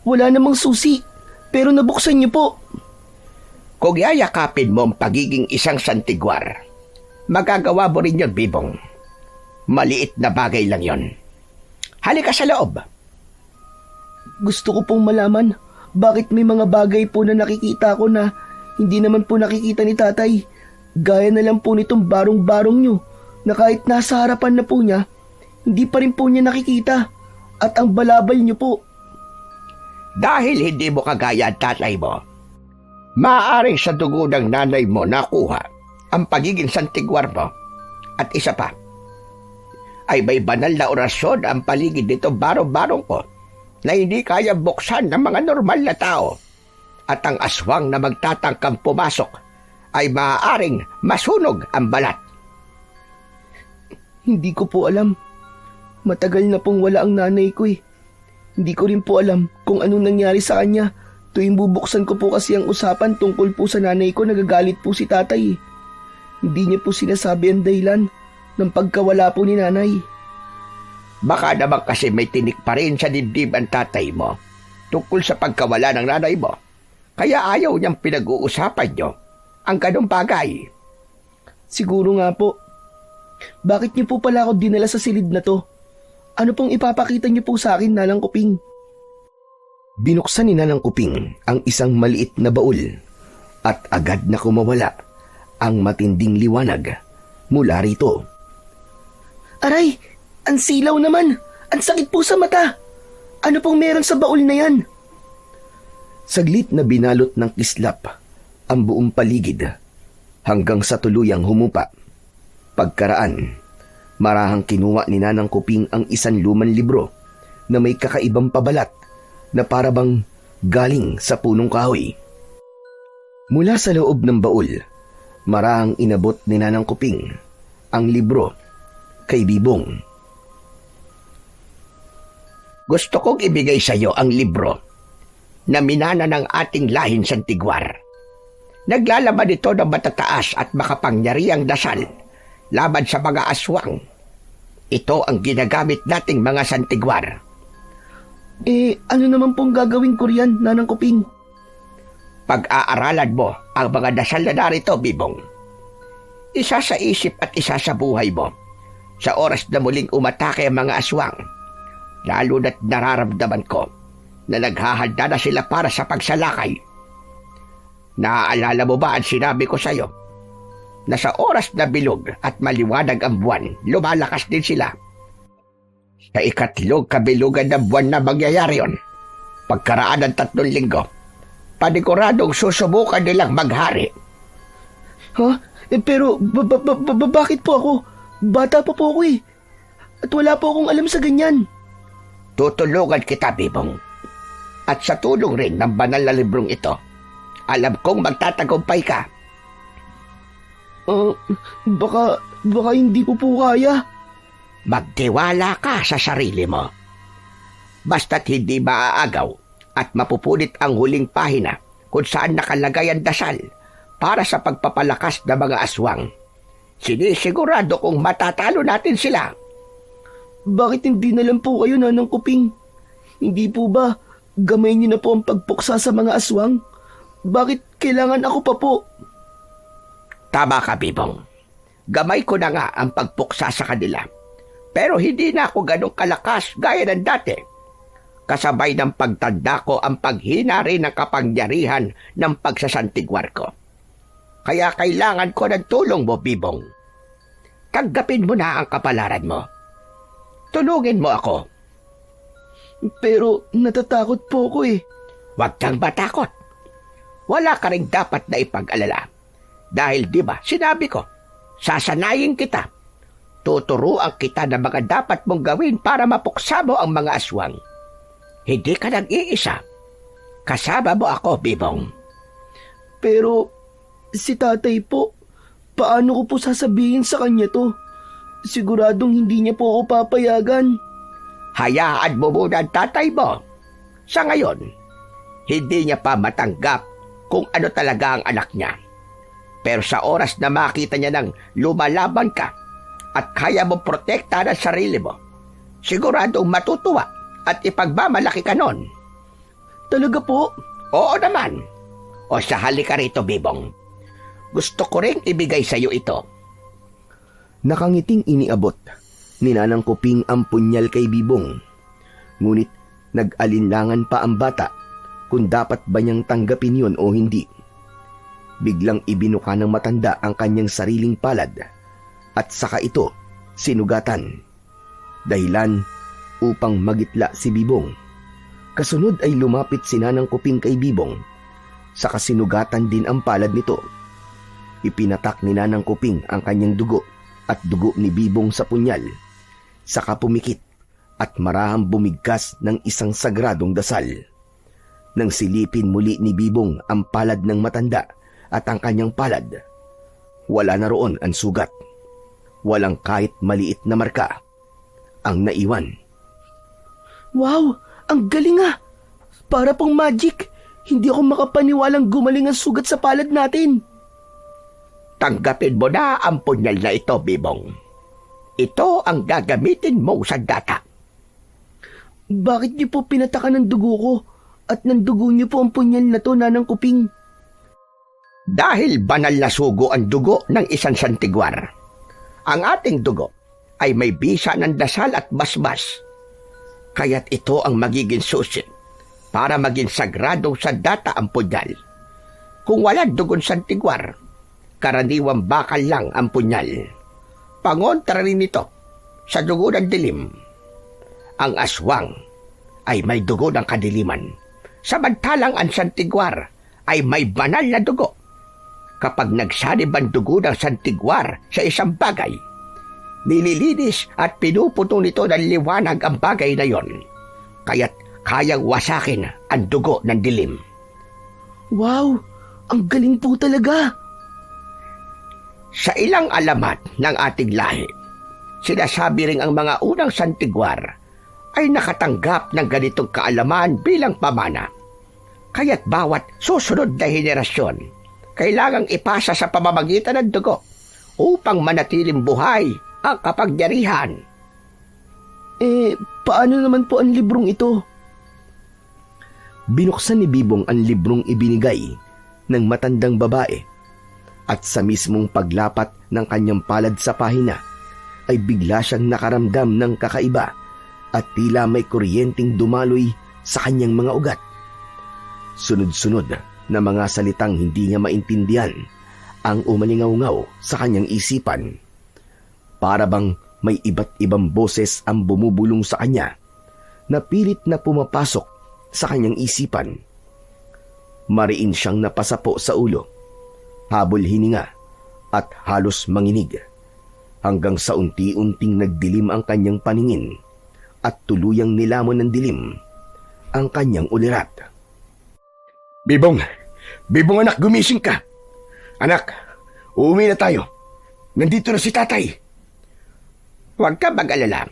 Wala namang susi, pero nabuksan niyo po. Kung yayakapin mo ang pagiging isang santigwar, magagawa mo rin yun, Bibong. Maliit na bagay lang yon. Halika sa loob. Gusto ko pong malaman bakit may mga bagay po na nakikita ko na hindi naman po nakikita ni tatay. Gaya na lang po nitong barong-barong nyo na kahit nasa harapan na po niya, hindi pa rin po niya nakikita. At ang balabal nyo po. Dahil hindi mo kagaya ang tatay mo, maaaring sa dugo ng nanay mo nakuha ang pagiging santigwar mo. At isa pa, ay may banal na orasyon ang paligid nito barong-barong ko na hindi kaya buksan ng mga normal na tao. At ang aswang na magtatangkang pumasok ay maaaring masunog ang balat. Hindi ko po alam. Matagal na pong wala ang nanay ko eh. Hindi ko rin po alam kung anong nangyari sa kanya. Tuwing bubuksan ko po kasi ang usapan tungkol po sa nanay ko, nagagalit po si tatay eh. Hindi niya po sinasabi ang dahilan ng pagkawala po ni nanay. Baka naman kasi may tinik pa rin sa dibdib ang tatay mo tungkol sa pagkawala ng nanay mo. Kaya ayaw niyang pinag-uusapan niyo ang ganong bagay. Siguro nga po. Bakit niyo po pala ako dinala sa silid na to? Ano pong ipapakita niyo po sa akin, Nanang Kuping? Binuksan ni Nanang Kuping ang isang maliit na baul at agad na kumawala ang matinding liwanag mula rito. Aray, ang silaw naman. Ang sakit po sa mata. Ano pong meron sa baul na yan? Saglit na binalot ng kislap ang buong paligid hanggang sa tuluyang humupa. Pagkaraan, marahang kinuha ni Nanang Kuping ang isang lumang libro na may kakaibang pabalat na parabang galing sa punong kahoy. Mula sa loob ng baul, marahang inabot ni Nanang Kuping ang libro kay Bibong. Gusto kong ibigay sa iyo ang libro na minana ng ating lahing Santigwar. Naglalaban ito ng matataas at makapangyarihang dasal laban sa mga aswang. Ito ang ginagamit nating mga Santigwar. Ano naman pong gagawin ko riyan, Nanang Kuping? Pag-aaralan mo ang mga dasal na narito, Bibong. Isa sa isip at isa sa buhay mo. Sa oras na muling umatake ang mga aswang, lalo na't nararamdaman ko na naghahanda na sila para sa pagsalakay. Naaalala mo ba ang sinabi ko sa iyo? Na sa oras na bilog at maliwanag ang buwan, lumalakas din sila. Sa ikatlong kabilugan ng buwan na mangyayari yon, pagkaraan ng 3 linggo, paniguradong susubukan nilang maghari. Ha? Pero bakit po ako? Bata pa po ako eh. At wala po akong alam sa ganyan. Tutulungan kita, Bibong. At sa tulong rin ng banal na librong ito, alam kong magtatagumpay ka. Baka hindi ko po kaya. Magtiwala ka sa sarili mo. Basta't hindi maaagaw at mapupunit ang huling pahina kung saan nakalagay ang dasal para sa pagpapalakas ng mga aswang. Sinisigurado kong matatalo natin sila. Bakit hindi na lang po kayo, Nanang Kuping? Hindi po ba gamay niyo na po ang pagpuksa sa mga aswang? Bakit kailangan ako pa po? Tama ka, Bibong. Gamay ko na nga ang pagpuksa sa kanila. Pero hindi na ako ganong kalakas gaya ng dati. Kasabay ng pagtanda ko ang paghina rin ng kapangyarihan ng pagsasantigwar ko. Kaya kailangan ko ng tulong mo, Bibong. Tanggapin mo na ang kapalaran mo. Tulungin mo ako. Pero natatakot po ako eh. Huwag kang matakot. Wala ka rin dapat na ipag-alala. Dahil di ba, sinabi ko, sasanayin kita. Tuturuan kita ng mga dapat mong gawin para mapuksa mo ang mga aswang. Hindi ka nag-iisa. Kasama mo ako, Bibong. Pero si tatay po, paano ko po sasabihin sa kanya to? Siguradong hindi niya po ako papayagan. Hayaan mo muna ang tatay mo. Sa ngayon, hindi niya pa matanggap kung ano talaga ang anak niya. Pero sa oras na makita niya nang lumalaban ka at kaya mo protektahan ang sarili mo, siguradong matutuwa at ipagmamalaki ka nun. Talaga po? Oo naman. O sa halika rito, Bibong. Gusto ko rin ibigay sa iyo ito. Nakangiting iniabot ni Nanang Kuping ang punyal kay Bibong. Ngunit nag-alinlangan pa ang bata kung dapat ba niyang tanggapin yun o hindi. Biglang ibinuka ng matanda ang kanyang sariling palad at saka ito sinugatan. Dahilan upang magitla si Bibong. Kasunod ay lumapit si Nanang Kuping kay Bibong. Saka sinugatan din ang palad nito. Ipinatak ni Nanang Kuping ang kanyang dugo at dugo ni Bibong sa punyal. Saka pumikit at marahang bumigkas ng isang sagradong dasal. Nang silipin muli ni Bibong ang palad ng matanda at ang kanyang palad, wala na roon ang sugat. Walang kahit maliit na marka ang naiwan. Wow! Ang galing ah! Para pong magic! Hindi ako makapaniwalang gumaling ang sugat sa palad natin. Tanggapin mo na ang punyal na ito, Bibong. Ito ang gagamitin mo sa data. Bakit niyo po pinatakan ng dugo ko at ng dugo niyo po ang punyal na to, Nanang Kuping? Dahil banal na sugo ang dugo ng isang santigwar. Ang ating dugo ay may bisa ng dasal at basbas. Kaya't ito ang magiging susi para maging sagradong sandata ang punyal. Kung walang dugon santigwar, karaniwang bakal lang ang punyal. Pangontra rin ito, sa dugo ng dilim. Ang aswang ay may dugo ng kadiliman, samantalang ang santigwar ay may banal na dugo. Kapag nagsanib ang dugo ng santigwar sa isang bagay, nililinis at pinuputo nito ng liwanag ang bagay na yon, kaya't kayang wasakin ang dugo ng dilim. Wow! Ang galing po talaga! Sa ilang alamat ng ating lahi, sinasabi ring ang mga unang santigwar ay nakatanggap ng ganitong kaalaman bilang pamana. Kaya't bawat susunod na henerasyon, kailangang ipasa sa pamamagitan ng dugo upang manatiling buhay ang kapangyarihan. Paano naman po ang librong ito? Binuksan ni Bibong ang librong ibinigay ng matandang babae at sa mismong paglapat ng kanyang palad sa pahina ay bigla siyang nakaramdam ng kakaiba at tila may kuryenteng dumaloy sa kanyang mga ugat. Sunod-sunod na mga salitang hindi niya maintindihan ang umalingaw-ngaw sa kanyang isipan. Para bang may iba't ibang boses ang bumubulong sa kanya na pilit na pumapasok sa kanyang isipan. Mariin siyang napasapo sa ulo, habol hininga at halos manginig, hanggang sa unti-unting nagdilim ang kanyang paningin at tuluyang nilamon ng dilim ang kanyang ulirat. Bibong! Bibong anak, gumising ka! Anak, uuwi na tayo. Nandito na si tatay. Huwag ka mag-alala.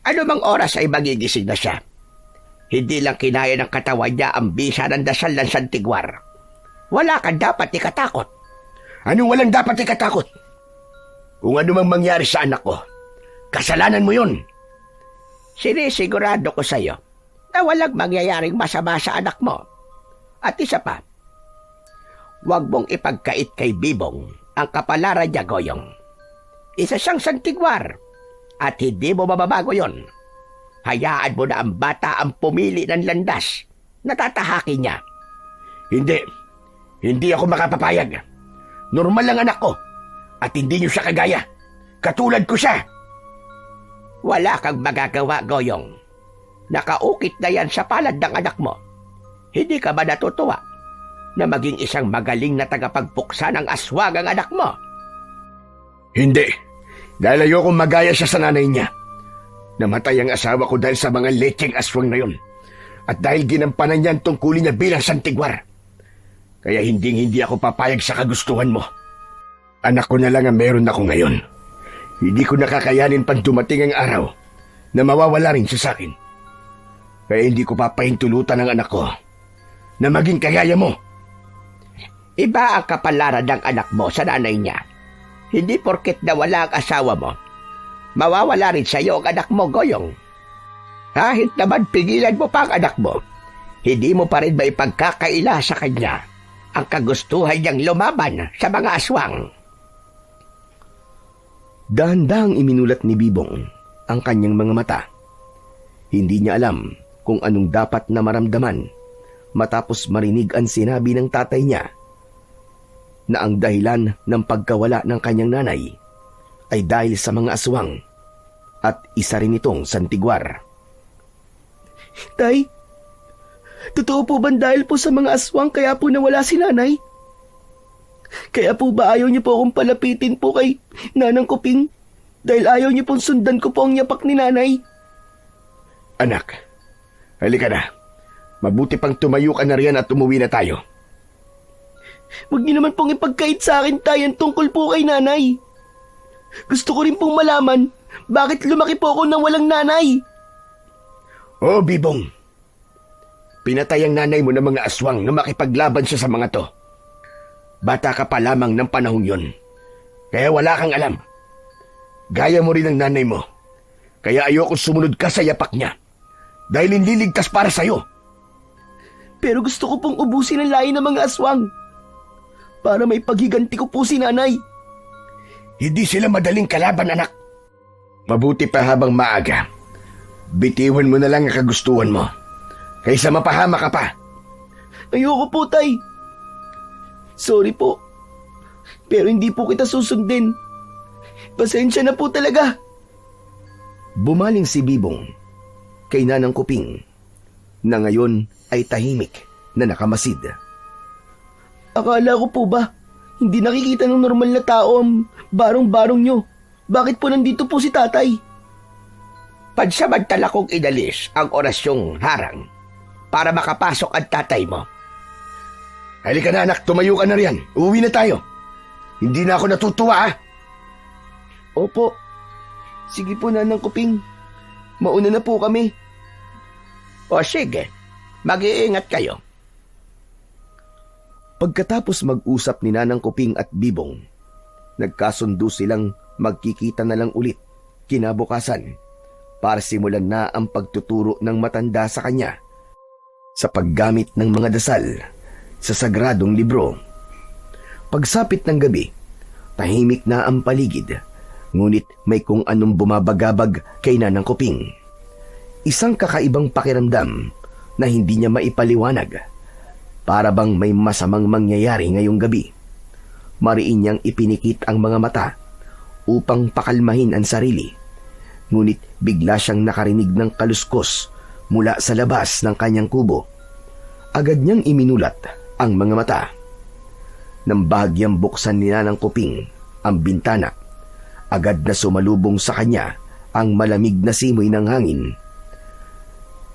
Ano mang oras ay magigising na siya. Hindi lang kinaya ng katawan niya ang bisa ng dasal ng santigwar. Wala kang dapat ikatakot. Anong walang dapat ikatakot? Kung ano mang mangyari sa anak ko, kasalanan mo yun. Sinisigurado ko sa iyo na walang mangyayaring masama sa anak mo. At isa pa, huwag mong ipagkait kay Bibong ang kapalaran niya, Goyong. Isa siyang santigwar at hindi mo mababago yon. Hayaan mo na ang bata ang pumili ng landas na tatahakin niya. Hindi ako makapapayag. Normal lang anak ko at hindi niyo siya kagaya. Katulad ko siya. Wala kang magagawa, Goyong. Nakaukit na yan sa palad ng anak mo. Hindi ka ba natutuwa na maging isang magaling na tagapagpuksa ng aswang ang anak mo? Hindi. Dahil ayokong magaya siya sa nanay niya. Namatay ang asawa ko dahil sa mga lecheng aswang na yun. At dahil ginampanan niya ang tungkulin niya bilang santigwar. Kaya hindi ako papayag sa kagustuhan mo. Anak ko na lang ang meron ako ngayon. Hindi ko nakakayanin pang dumating ang araw na mawawala rin siya sa akin. Kaya hindi ko papahintulutan ang anak ko na maging kagaya mo. Iba ang kapalaran ng anak mo sa nanay niya. Hindi porket nawala ang asawa mo, mawawala rin sa iyo ang anak mo, Goyong. Kahit naman pigilan mo pa ang anak mo, hindi mo pa rin maipagkakaila sa kanya ang kagustuhan niyang lumaban sa mga aswang. Dahan-dahang iminulat ni Bibong ang kanyang mga mata. Hindi niya alam kung anong dapat na maramdaman matapos marinig ang sinabi ng tatay niya na ang dahilan ng pagkawala ng kanyang nanay ay dahil sa mga aswang at isa rin itong santigwar. Tay, totoo po ba dahil po sa mga aswang kaya po nawala si nanay? Kaya po ba ayaw niyo po akong palapitin po kay Nanang Kuping dahil ayaw niyo pong sundan ko po ang yapak ni nanay? Anak, halika na. Mabuti pang tumayo ka na riyan at umuwi na tayo. Huwag niyo naman pong ipagkait sa akin tayo tungkol po kay nanay. Gusto ko rin pong malaman bakit lumaki po ako nang walang nanay. Oh, Bibong. Pinatay ang nanay mo ng mga aswang na makipaglaban siya sa mga to. Bata ka pa lamang ng panahong yun. Kaya wala kang alam. Gaya mo rin ang nanay mo. Kaya ayoko sumunod ka sa yapak niya. Dahil hindi ligtas para sa'yo. Pero gusto ko pong ubusin ang lahi ng mga aswang. Para may paghiganti ko po si nanay. Hindi sila madaling kalaban, anak. Mabuti pa habang maaga. Bitiwan mo na lang ang kagustuhan mo. Kaysa mapahama ka pa. Ayoko po, tay. Sorry po. Pero hindi po kita susundin. Pasensya na po talaga. Bumaling si Bibong kay Nanang Kuping na ngayon ay tahimik na nakamasid. Akala ko po ba, hindi nakikita ng normal na tao ang barong-barong nyo? Bakit po nandito po si tatay? Pansamantala kong inalis ang orasyong harang para makapasok ang tatay mo. Halika na anak, tumayo ka na riyan. Uwi na tayo. Hindi na ako natutuwa ah. Opo. Sige po, Nanang Kuping. Mauna na po kami. O sige, mag-iingat kayo. Pagkatapos mag-usap ni Nanang Kuping at Bibong, nagkasundo silang magkikita na lang ulit kinabukasan para simulan na ang pagtuturo ng matanda sa kanya sa paggamit ng mga dasal sa sagradong libro. Pagsapit ng gabi, tahimik na ang paligid, ngunit may kung anong bumabagabag kay Nanang Kuping. Isang kakaibang pakiramdam na hindi niya maipaliwanag. Para bang may masamang mangyayari ngayong gabi. Mariin niyang ipinikit ang mga mata upang pakalmahin ang sarili. Ngunit bigla siyang nakarinig ng kaluskos mula sa labas ng kanyang kubo. Agad niyang iminulat ang mga mata. Nang bahagyang buksan ni Nanang Kuping ang bintana, agad na sumalubong sa kanya ang malamig na simoy ng hangin.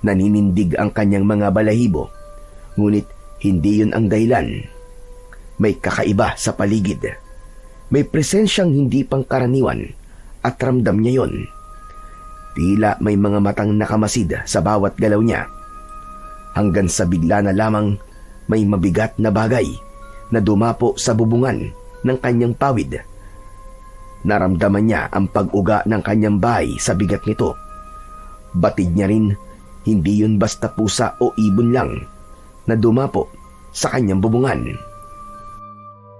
Naninindig ang kanyang mga balahibo, ngunit hindi yun ang dahilan. May kakaiba sa paligid. May presensyang hindi pangkaraniwan at ramdam niya yon. Tila may mga matang nakamasid sa bawat galaw niya. Hanggang sa bigla na lamang may mabigat na bagay na dumapo sa bubungan ng kanyang pawid. Naramdaman niya ang pag-uga ng kanyang bahay sa bigat nito. Batid niya rin, hindi yun basta pusa o ibon lang na dumapo sa kanyang bubungan.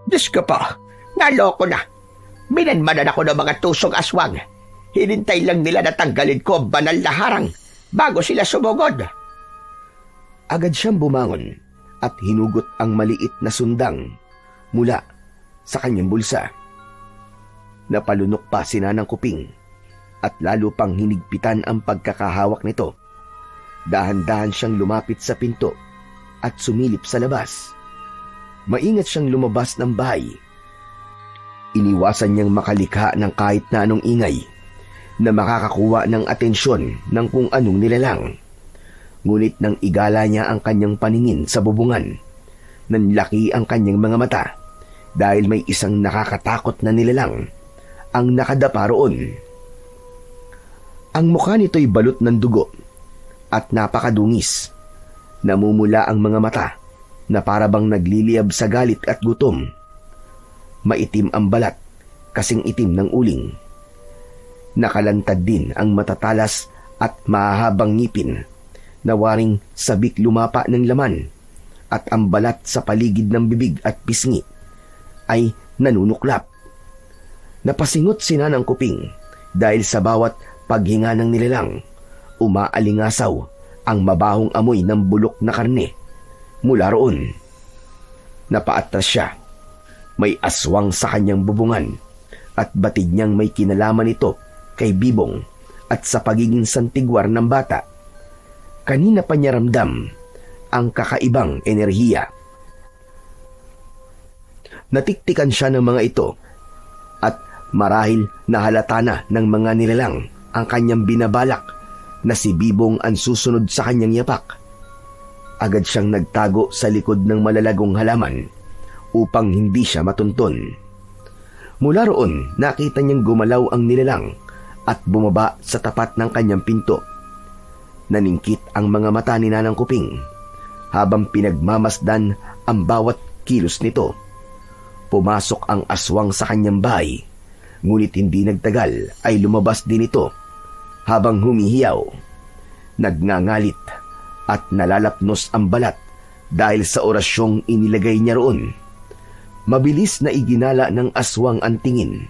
Diyos ko po, naloko na. Minanmanan ako ng mga tusong aswang. Hinintay lang nila na tanggalin ko ang banal na harang bago sila sumugod. Agad siyang bumangon at hinugot ang maliit na sundang mula sa kanyang bulsa. Napalunok pa si Nanang Kuping at lalo pang hinigpitan ang pagkakahawak nito. Dahan-dahan siyang lumapit sa pinto at sumilip sa labas. Maingat siyang lumabas ng bahay. Iniwasan niyang makalikha ng kahit na anong ingay na makakakuha ng atensyon ng kung anong nilalang. Ngunit nang igala niya ang kanyang paningin sa bubungan, nanlaki ang kanyang mga mata dahil may isang nakakatakot na nilalang ang nakadapa roon. Ang mukha nito'y balot ng dugo at napakadungis. Namumula ang mga mata na parabang nagliliyab sa galit at gutom. Maitim ang balat, kasing itim ng uling. Nakalantad din ang matatalas at mahahabang ngipin na waring sabik lumapa ng laman, at ang balat sa paligid ng bibig at pisngi ay nanunuklap. Napasingot si Nanang Kuping dahil sa bawat paghinga ng nilalang, umaalingasaw ang mabahong amoy ng bulok na karne mula roon. Napaatras siya. May aswang sa kanyang bubungan at batid niyang may kinalaman ito kay Bibong at sa pagiging santigwar ng bata. Kanina pa niya ramdam ang kakaibang enerhiya. Natiktikan siya ng mga ito at marahil nahalata na ng mga nilalang ang kanyang binabalak na si Bibong ang susunod sa kanyang yapak. Agad siyang nagtago sa likod ng malalagong halaman upang hindi siya matuntun. Mula roon, nakita niyang gumalaw ang nilalang at bumaba sa tapat ng kanyang pinto. Naningkit ang mga mata ni Nanang Kuping habang pinagmamasdan ang bawat kilos nito. Pumasok ang aswang sa kanyang bahay, ngunit hindi nagtagal ay lumabas din ito habang humihiyaw. Nagngangalit at nalalapnos ang balat dahil sa orasyong inilagay niya roon. Mabilis na iginala ng aswang ang tingin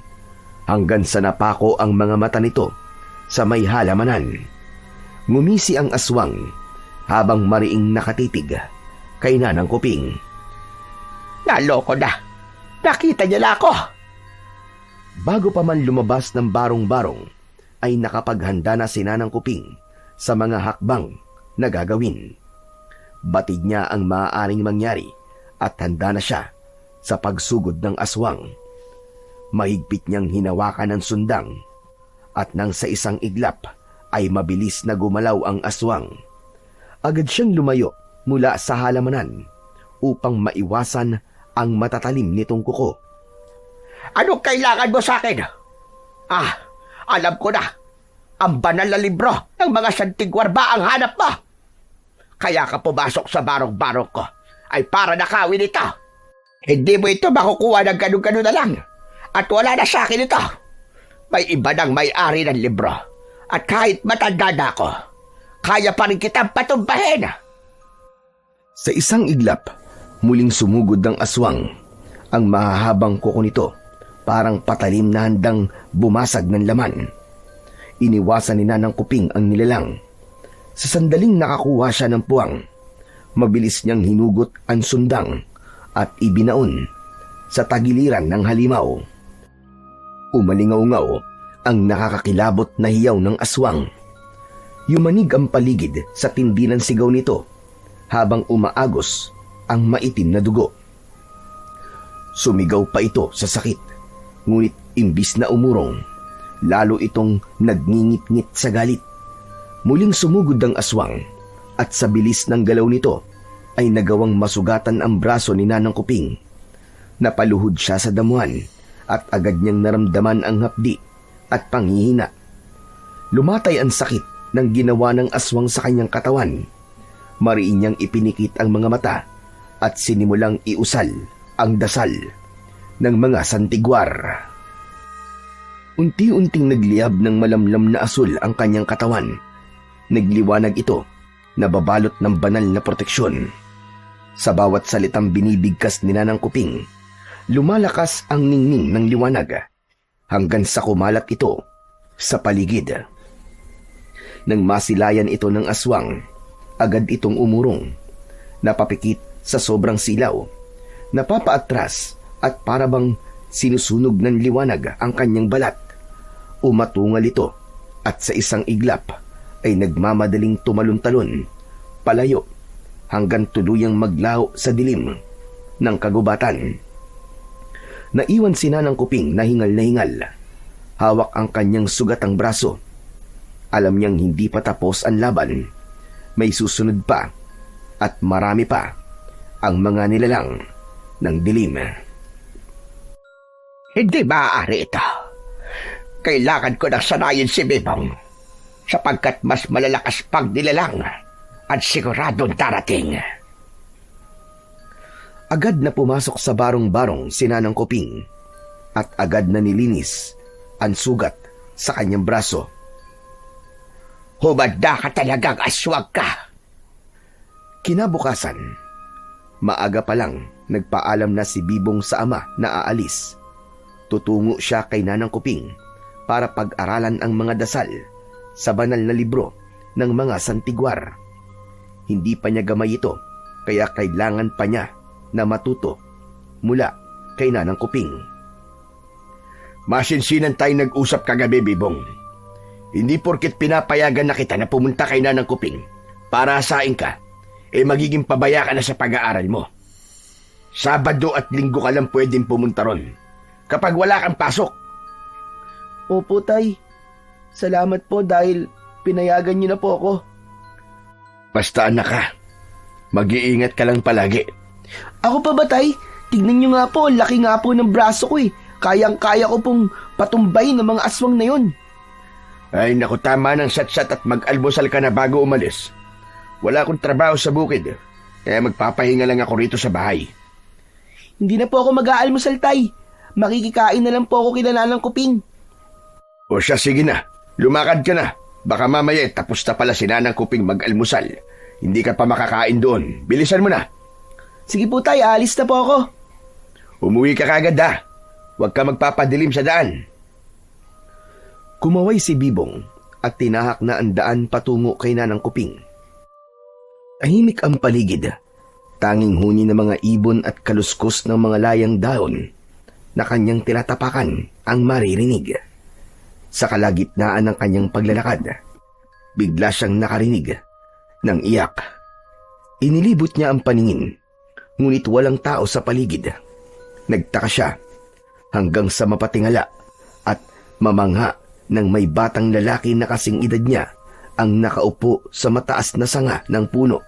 hanggang sa napako ang mga mata nito sa may halamanan. Ngumisi ang aswang habang mariing nakatitig kay Nanang Kuping. Naloko na. Nakita niya na ako. Bago pa man lumabas ng barong-barong, ay nakapaghanda na si Nanang Kuping sa mga hakbang na gagawin. Batid niya ang maaaring mangyari at handa na siya sa pagsugod ng aswang. Mahigpit niyang hinawakan ang sundang at nang sa isang iglap ay mabilis na gumalaw ang aswang. Agad siyang lumayo mula sa halamanan upang maiwasan ang matatalim nitong kuko. Anong kailangan mo sa akin? Alam ko na. Ang banal na libro ng mga santigwar ba ang hanap mo? Kaya ka pumasok sa barong-barong ko ay para nakawin ito. Hindi mo ito makukuha ng ganun-ganun na lang. At wala na sa akin ito. May iba ng may-ari ng libro. At kahit matanda na ako, kaya pa rin kitang patumbahin. Sa isang iglap, muling sumugod ng aswang. Ang mahahabang kuko nito, parang patalim na handang bumasag ng laman. Iniwasan ni Nanang Kuping ang nilalang. Sa sandaling nakakuha siya ng puwang, mabilis niyang hinugot ang sundang at ibinaon sa tagiliran ng halimaw. Umalingaw-ngaw ang nakakakilabot na hiyaw ng aswang. Yumanig ang paligid sa tindi ng sigaw nito habang umaagos ang maitim na dugo. Sumigaw pa ito sa sakit, ngunit imbis na umurong, lalo itong nagngingit-ngit sa galit. Muling sumugod ang aswang at sa bilis ng galaw nito ay nagawang masugatan ang braso ni Nanang Kuping. Napaluhod siya sa damuhan at agad niyang naramdaman ang hapdi at panghihina. Lumatay ang sakit ng ginawa ng aswang sa kanyang katawan. Mariin niyang ipinikit ang mga mata at sinimulang iusal ang dasal ng mga santigwar. Unti-unting nagliyab ng malamlam na asul ang kanyang katawan. Nagliwanag ito na babalot ng banal na proteksyon. Sa bawat salitang binibigkas ni Nanang Kuping, lumalakas ang ningning ng liwanag hanggang sa kumalat ito sa paligid. Nang masilayan ito ng aswang, agad itong umurong. Napapikit sa sobrang silaw, napapaatras at parabang sinusunog ng liwanag ang kanyang balat. Umatungal ito at sa isang iglap ay nagmamadaling tumalon-talon, palayo, hanggang tuluyang maglaho sa dilim ng kagubatan. Naiwan si Nanang Kuping na hingal na hingal. Hawak ang kanyang sugatang braso. Alam niyang hindi pa tapos ang laban. May susunod pa at marami pa ang mga nilalang ng dilim. Hindi maaari ito. Kailangan ko nang sanayin si Bibong sapagkat mas malalakas pang nilalang at siguradong darating. Agad na pumasok sa barong-barong si Nanang Kuping at agad na nilinis ang sugat sa kanyang braso. Humanda ka talagang aswag ka. Kinabukasan, maaga pa lang nagpaalam na si Bibong sa ama na aalis. Tutungo siya kay Nanang Kuping para pag-aralan ang mga dasal sa banal na libro ng mga santigwar. Hindi pa niya gamay ito, kaya kailangan pa niya na matuto mula kay Nanang Kuping. Masinsinan tayo nag-usap kagabi, Bibong. Hindi porket pinapayagan na kita na pumunta kay Nanang Kuping para asain ka, magiging pabaya ka na sa pag-aaral mo. Sabado at Linggo ka lang pwedeng pumunta ron kapag wala kang pasok. Opo, Tay. Salamat po dahil pinayagan niyo na po ako. Basta anak ka, mag-iingat ka lang palagi. Ako pa ba, Tay? Tignan niyo nga po, laki nga po ng braso ko eh. Kayang-kaya ko pong patumbayin ng mga aswang na yun. Ay naku, tama ng satsat at mag-almusal ka na bago umalis. Wala akong trabaho sa bukid, kaya magpapahinga lang ako rito sa bahay. Hindi na po ako mag-aalmusal, Tay. Makikikain na lang po ako kina Nanang Kuping. O siya, sige na. Lumakad ka na. Baka mamaya tapos na pala si Nanang Kuping mag-almusal. Hindi ka pa makakain doon. Bilisan mo na. Sige po, Tay. Aalis na po ako. Umuwi ka kagad ha. Huwag ka magpapadilim sa daan. Kumaway si Bibong at tinahak na ang daan patungo kay Nanang Kuping. Tahimik ang paligid. Tanging huni ng mga ibon at kaluskos ng mga layang daon na kanyang tinatapakan ang maririnig. Sa kalagitnaan ng kanyang paglalakad, bigla siyang nakarinig ng iyak. Inilibot niya ang paningin, ngunit walang tao sa paligid. Nagtaka siya hanggang sa mapatingala at mamangha ng may batang lalaki na kasing edad niya ang nakaupo sa mataas na sanga ng puno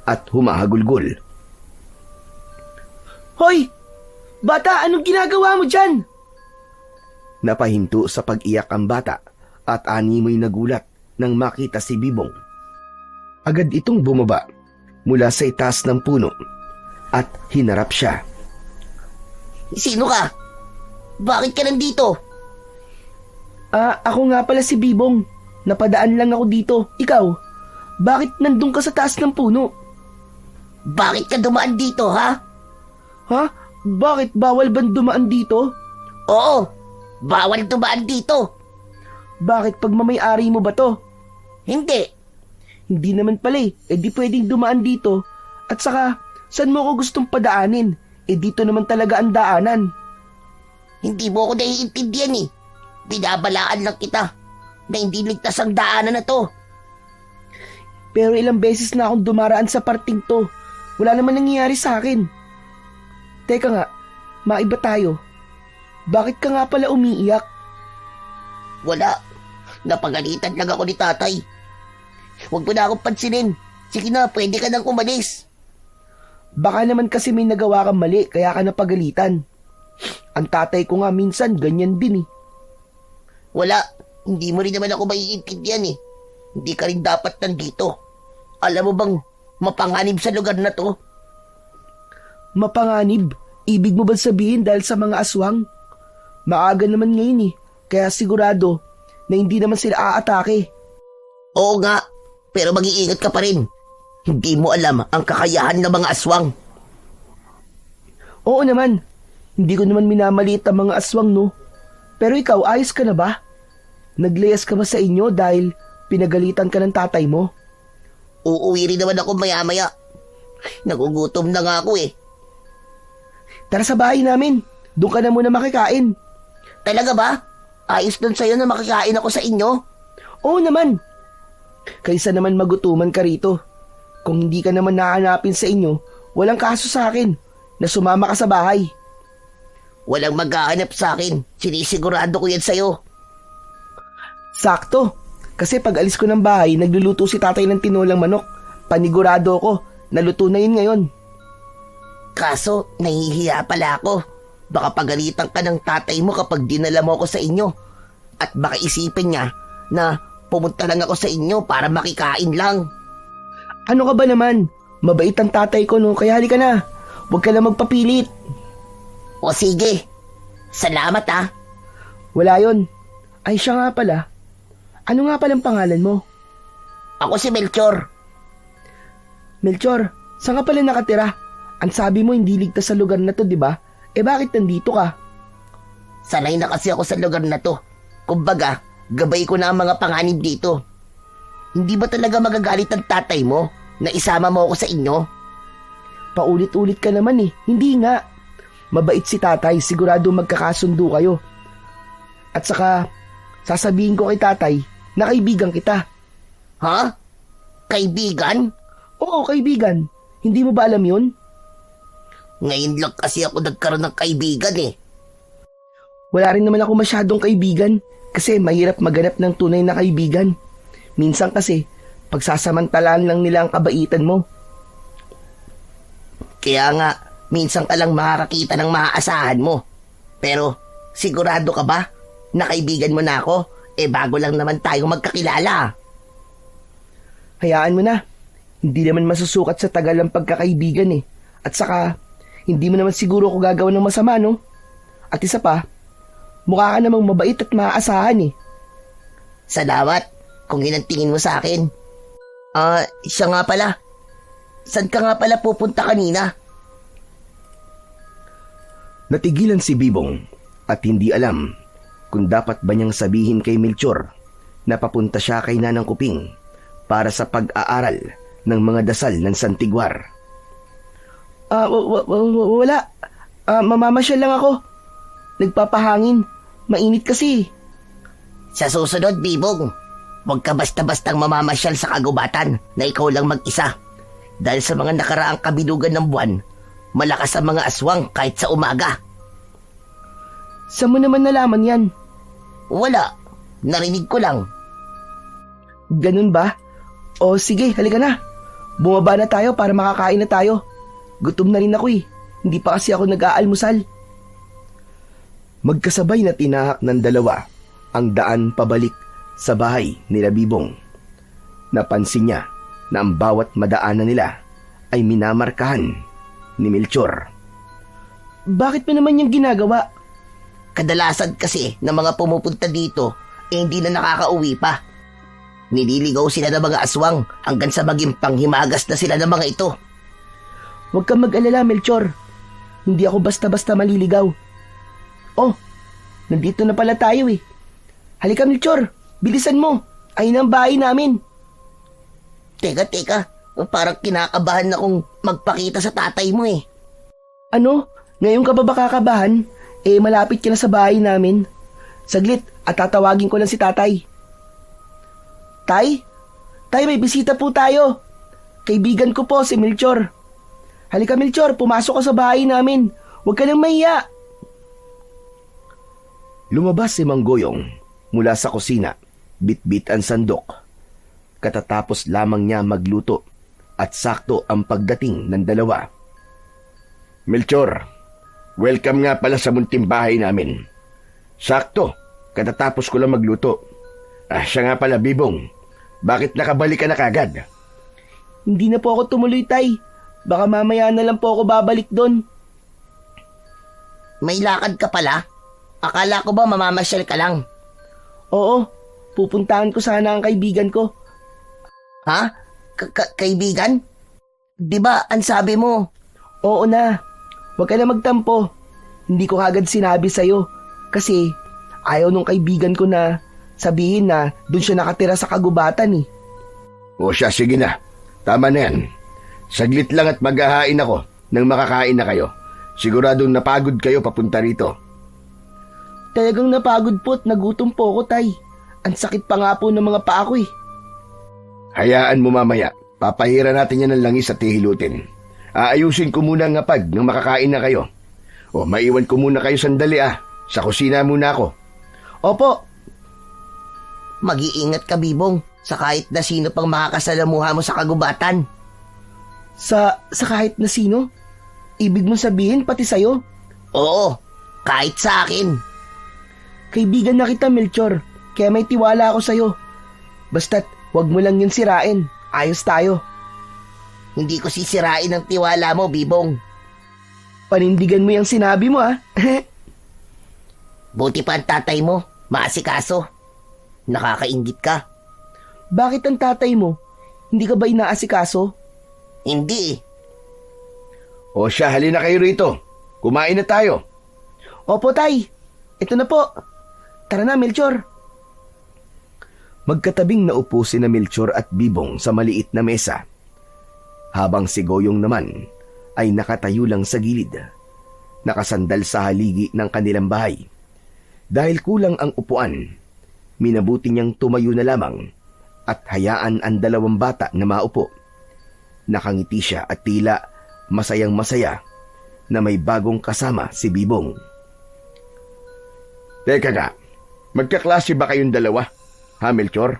at humahagulgol. Hoy! Bata, anong ginagawa mo dyan? Napahinto sa pag-iyak ang bata at animoy nagulat nang makita si Bibong. Agad itong bumaba mula sa itaas ng puno at hinarap siya. Sino ka? Bakit ka nandito? Ako nga pala si Bibong. Napadaan lang ako dito. Ikaw, bakit nandun ka sa taas ng puno? Bakit ka dumaan dito, ha? Ha? Bakit bawal bang dumaan dito? Oo, bawal dumaan dito. Bakit pagmamay-ari mo ba to? Hindi. Hindi naman pala eh. Di pwedeng dumaan dito. At saka, saan mo ako gustong padaanin? Dito naman talaga ang daanan. Hindi mo ako naiintindihan eh. Binabalaan lang kita na hindi ligtas ang daanan na to. Pero ilang beses na akong dumaraan sa parting to. Wala naman nangyayari sa akin. Teka nga, maiba tayo. Bakit ka nga pala umiiyak? Wala. Napagalitan lang ako ni tatay. Huwag mo na akong pansinin. Sige na, pwede ka nang umalis. Baka naman kasi may nagawa kang mali kaya ka napagalitan. Ang tatay ko nga minsan ganyan din eh. Wala. Hindi mo rin naman ako maiintindihan eh. Hindi ka rin dapat nandito. Alam mo bang mapanganib sa lugar na to? Mapanganib? Ibig mo ba sabihin dahil sa mga aswang? Maaga naman ngayon eh. Kaya sigurado na hindi naman sila aatake. Oo nga. Pero mag-iingat ka pa rin. Hindi mo alam ang kakayahan ng mga aswang. Oo naman. Hindi ko naman minamaliit ang mga aswang no. Pero ikaw, ayos ka na ba? Naglayas ka ba sa inyo dahil pinagalitan ka ng tatay mo? Uuwi rin naman ako maya-maya. Nagugutom na nga ako eh. Tara sa bahay namin. Doon ka na muna makikain. Talaga ba? Ayos doon sa'yo na makikain ako sa inyo? Oo naman. Kaysa naman magutuman ka rito. Kung hindi ka naman nahanapin sa inyo, walang kaso sa akin na sumama ka sa bahay. Walang maghahanap sa akin. Sinisigurado ko yan sa'yo. Sakto. Kasi pag alis ko ng bahay, nagluluto si tatay ng tinolang manok. Panigurado ko, naluto na yun ngayon. Kaso, nahihiya pala ako. Baka pagalitan ka ng tatay mo kapag dinala mo ako sa inyo. At baka isipin niya na pumunta lang ako sa inyo para makikain lang. Ano ka ba naman? Mabait ang tatay ko no, kaya halika na. Huwag ka na magpapilit. O sige. Salamat ah. Wala yon. Ay siya nga pala. Ano nga palang pangalan mo? Ako si Melchor. Melchor, saan ka pala nakatira? Ang sabi mo hindi ligtas sa lugar na to, di ba? Bakit nandito ka? Sanay na kasi ako sa lugar na to. Kumbaga, gabay ko na ang mga panganib dito. Hindi ba talaga magagalit ang tatay mo na isama mo ako sa inyo? Paulit-ulit ka naman eh. Hindi nga. Mabait si tatay, sigurado magkakasundo kayo. At saka, sasabihin ko kay tatay na kaibigan kita. Ha? Kaibigan? Oo, kaibigan. Hindi mo ba alam yun? Ngayon lang kasi ako nagkaroon ng kaibigan eh. Wala rin naman ako masyadong kaibigan kasi mahirap maganap ng tunay na kaibigan. Minsan kasi, pagsasamantalaan lang nila ang kabaitan mo. Kaya nga, minsan ka lang makakakita ng maaasahan mo. Pero, sigurado ka ba na kaibigan mo na ako? Bago lang naman tayo magkakilala. Hayaan mo na. Hindi naman masusukat sa tagal ng pagkakaibigan eh. At saka, hindi mo naman siguro ako gagawa ng masama, no? At isa pa, mukha ka namang mabait at maaasahan eh. Salamat kung yun ang tingin mo sa akin. Siya nga pala. Saan ka nga pala pupunta kanina? Natigilan si Bibong at hindi alam kung dapat ba niyang sabihin kay Melchor na papunta siya kay Nanang Kuping para sa pag-aaral ng mga dasal ng Santiguar. Wala. Mamamasyal lang ako. Nagpapahangin. Mainit kasi. Sa susunod, Bibong, huwag ka basta-bastang mamamasyal sa kagubatan na ikaw lang mag-isa. Dahil sa mga nakaraang kabilugan ng buwan, malakas ang mga aswang kahit sa umaga. Saan mo naman nalaman yan? Wala, narinig ko lang. Ganun ba? O sige, halika na. Bumaba na tayo para makakain na tayo. Gutom na rin ako eh. Hindi pa kasi ako nag-aalmusal. Magkasabay na tinahak ng dalawa ang daan pabalik sa bahay nila Bibong. Napansin niya na ang bawat madaanan nila ay minamarkahan ni Melchor. Bakit mo naman yung ginagawa? Kadalasan kasi ng mga pumupunta dito hindi na nakakauwi pa. Nililigaw sila ng mga aswang hanggang sa maging panghimagas na sila ng mga ito. Huwag kang mag-alala, Melchor. Hindi ako basta-basta maliligaw. Oh, nandito na pala tayo eh. Halika, Melchor. Bilisan mo. Ayun ang bahay namin. Teka. Parang kinakabahan akong magpakita sa tatay mo eh. Ano? Ngayon ka ba kakabahan? Malapit ka na sa bahay namin. Saglit, at tatawagin ko lang si tatay. Tay? Tay, may bisita po tayo. Kaibigan ko po, si Melchor. Halika, Melchor, pumasok ka sa bahay namin. Huwag ka nang mahiya. Lumabas si Manggoyong mula sa kusina, bit-bit ang sandok. Katatapos lamang niya magluto at sakto ang pagdating ng dalawa. Melchor, welcome nga pala sa munting bahay namin. Sakto, katatapos ko lang magluto. Siya nga pala, Bibong. Bakit nakabalik ka na kagad? Hindi na po ako tumuloy, tay. Baka mamaya na lang po ako babalik doon. May lakad ka pala? Akala ko ba mamamasyal ka lang? Oo, pupuntahan ko sana ang kaibigan ko. Ha? Kaibigan? Di ba ang sabi mo? Oo na, huwag ka na magtampo. Hindi ko kagad sinabi sa'yo kasi ayaw nung kaibigan ko na sabihin na doon siya nakatira sa kagubatan eh. O siya, sige na. Tama na yan. Saglit lang at maghahain ako nang makakain na kayo. Siguradong napagod kayo papunta rito. Talagang napagod po at nagutom po ako, tay. Ang sakit pa nga po ng mga paa ko eh. Hayaan mo mamaya. Papahira natin yan ng langis at hihilutin. Aayusin ko muna ang ngapag nang makakain na kayo. O maiwan ko muna kayo sandali Sa kusina muna ako. Opo. Mag-iingat ka, Bibong, sa kahit na sino pang makakasalamuha mo sa kagubatan. Sa kahit na sino? Ibig mong sabihin pati sa'yo? Oo, kahit sa akin. Kaibigan na kita, Melchor, kaya may tiwala ako sa'yo. Basta't wag mo lang yun sirain. Ayos tayo. Hindi ko sisirain ang tiwala mo, Bibong. Panindigan mo yung sinabi mo, Buti pa ang tatay mo, maasikaso. Nakakaingit ka. Bakit ang tatay mo? Hindi ka ba inaasikaso? Hindi. O siya, halina kayo rito. Kumain na tayo. Opo, tay. Ito na po. Tara na, Melchor. Magkatabing naupo sina Melchor at Bibong sa maliit na mesa, habang si Goyong naman ay nakatayo lang sa gilid, nakasandal sa haligi ng kanilang bahay. Dahil kulang ang upuan, minabuti niyang tumayo na lamang at hayaan ang dalawang bata na maupo. Nakangiti siya at tila masayang masaya na may bagong kasama si Bibong. Teka nga, magkaklase ba kayong dalawa? Ha, Melchor?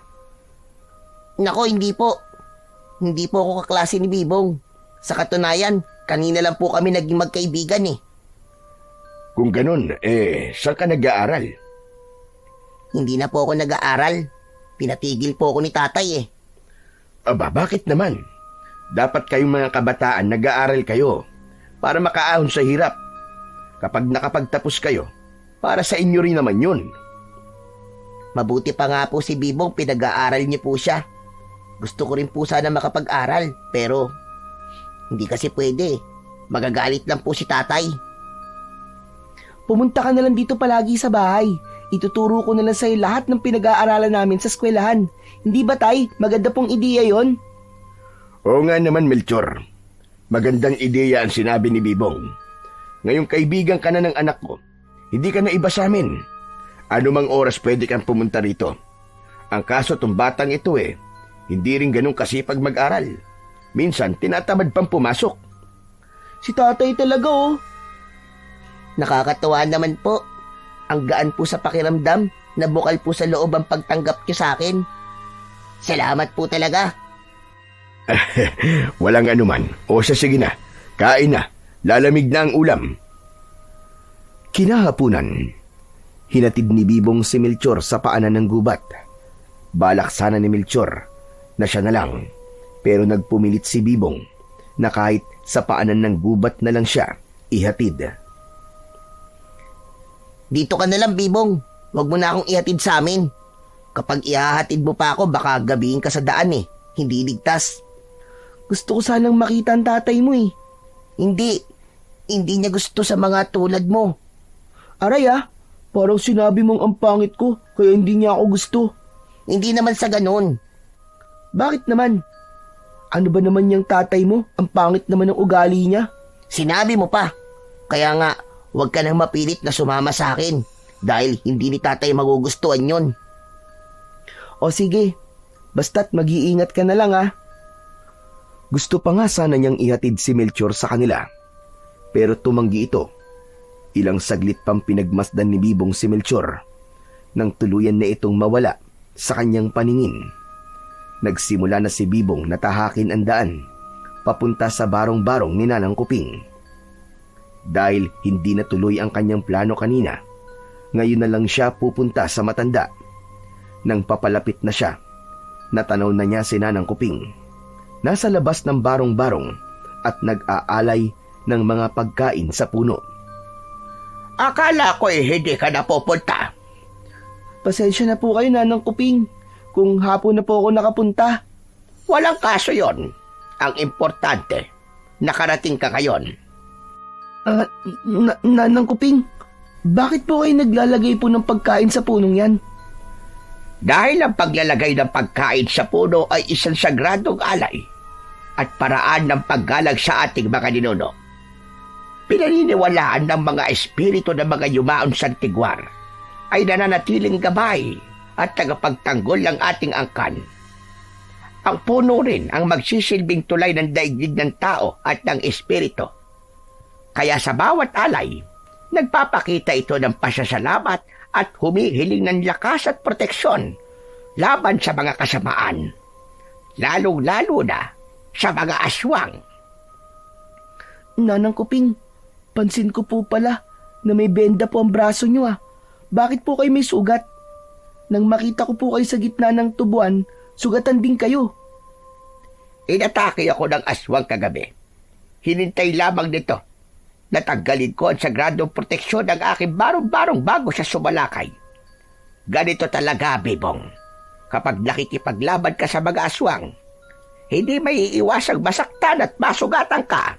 Nako, hindi po. Hindi po ako kaklase ni Bibong. Sa katunayan, kanina lang po kami naging magkaibigan eh. Kung ganun, saan ka nag-aaral? Hindi na po ako nag-aaral. Pinatigil po ako ni tatay eh. Aba, bakit naman? Dapat kayong mga kabataan nag-aaral kayo para makaahon sa hirap. Kapag nakapagtapos kayo, para sa inyo rin naman yun. Mabuti pa nga po si Bibong, pinag-aaral niyo po siya. Gusto ko rin po sana makapag-aral, pero hindi kasi pwede. Magagalit lang po si tatay. Pumunta ka na lang dito palagi sa bahay. Ituturo ko na lang sa'yo lahat ng pinag-aaralan namin sa eskwelahan. Hindi ba, tay? Maganda pong ideya yon. Oo nga naman, Melchor. Magandang ideya ang sinabi ni Bibong. Ngayong kaibigan ka na ng anak ko, hindi ka na iba sa amin. Anumang oras pwede kang pumunta rito. Ang kaso tong batang ito hindi rin ganun kasipag mag-aral. Minsan, tinatamad pang pumasok. Si tatay talaga oh. Nakakatuwa naman po. Ang gaan po sa pakiramdam na bukal po sa loob ang pagtanggap niyo sa akin. Salamat po talaga. Walang anuman. O sige na, kain na. Lalamig na ang ulam. Kinahapunan, hinatid ni Bibong si Melchor sa paanan ng gubat. Balak sana ni Melchor na siya na lang, pero nagpumilit si Bibong na kahit sa paanan ng gubat na lang siya ihatid. Dito ka na lang, Bibong. Huwag mo na akong ihatid sa amin. Kapag ihahatid mo pa ako, baka gabihin ka sa daan Hindi ligtas. Gusto ko sanang makita ang tatay mo eh. Hindi. Hindi niya gusto sa mga tulad mo. Aray parang sinabi mong ang pangit ko, kaya hindi niya ako gusto. Hindi naman sa ganun. Bakit naman? Ano ba naman yung tatay mo? Ang pangit naman ng ugali niya. Sinabi mo pa. Kaya nga, huwag ka nang mapilit na sumama sa akin. Dahil hindi ni tatay magugustuhan yon. O sige, basta't mag-iingat ka na lang Gusto pa nga sana niyang ihatid si Melchor sa kanila. Pero tumanggi ito. Ilang saglit pang pinagmasdan ni Bibong si Melchor nang tuluyan na itong mawala sa kanyang paningin. Nagsimula na si Bibong na tahakin ang daan papunta sa barong-barong ni Nanang Kuping. Dahil hindi natuloy ang kanyang plano kanina, ngayon na lang siya pupunta sa matanda. Nang papalapit na siya, natanaw na niya si Nanang Kuping. Nasa labas ng barong-barong at nag-aalay ng mga pagkain sa puno. Akala ko hindi ka na pupunta. Pasensya na po kayo, Nanang Kuping, kung hapon na po ako nakapunta. Walang kaso yon. Ang importante, nakarating ka ngayon. Nanang Kuping, bakit po kayo naglalagay po ng pagkain sa punong yan? Dahil ang paglalagay ng pagkain sa puno ay isang sagradong alay at paraan ng paggalang sa ating mga ninuno. Pinaniniwalaan ng mga espiritu ng mga yumaon sa Tigwar ay nananatiling gabay at tagapagtanggol ng ating angkan. Ang puno rin ang magsisilbing tulay ng daigdig ng tao at ng espiritu. Kaya sa bawat alay, nagpapakita ito ng pasasalamat at humihiling ng lakas at proteksyon laban sa mga kasamaan, lalong-lalo na sa mga aswang. Nanang Kuping, pansin ko po pala na may benda po ang braso nyo Bakit po kayo may sugat? Nang makita ko po kayo sa gitna ng tubuan, sugatan din kayo. Inatake ako ng aswang kagabi. Hinintay lamang nito. Natanggalin ko ang sagradong proteksyon ng aking barong-barong bago siya sumalakay. Ganito talaga, Bibong. Kapag nakikipaglaban ka sa mga aswang, hindi may iiwasang masaktan at masugatan ka.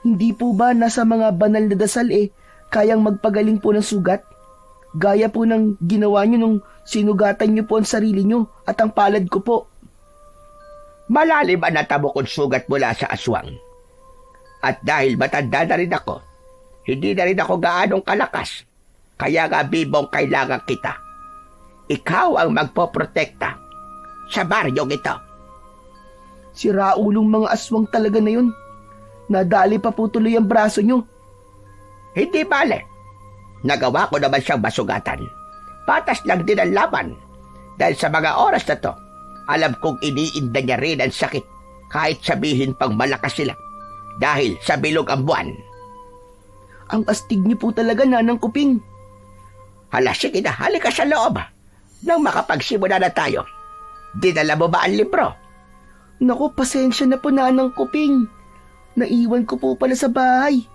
Hindi po ba nasa mga banal na dasal kayang magpagaling po ng sugat? Gaya po ng ginawa nyo nung sinugatan nyo po ang sarili nyo at ang palad ko po. Malalim ang natamo kong sugat mula sa aswang. At dahil matanda na rin ako, hindi na rin ako gaanong kalakas. Kaya nga, Bibong, kailangan kita. Ikaw ang magpoprotekta sa baryong ito. Si Raulong mga aswang talaga na yun. Nadali pa po tuloy ang braso nyo. Hindi bale. Nagawa ko naman siyang masugatan. Patas lang din ang laban. Dahil sa mga oras na to, alam kong iniinda niya rin ang sakit kahit sabihin pang malakas sila. Dahil sa bilog ang buwan. Ang astig niyo po talaga, Nanang Kuping. Hala, sige na, halika sa loob. Nang makapagsimula na tayo. Dinala mo ba ang libro? Naku, pasensya na po, Nanang Kuping. Naiwan ko po pala sa bahay.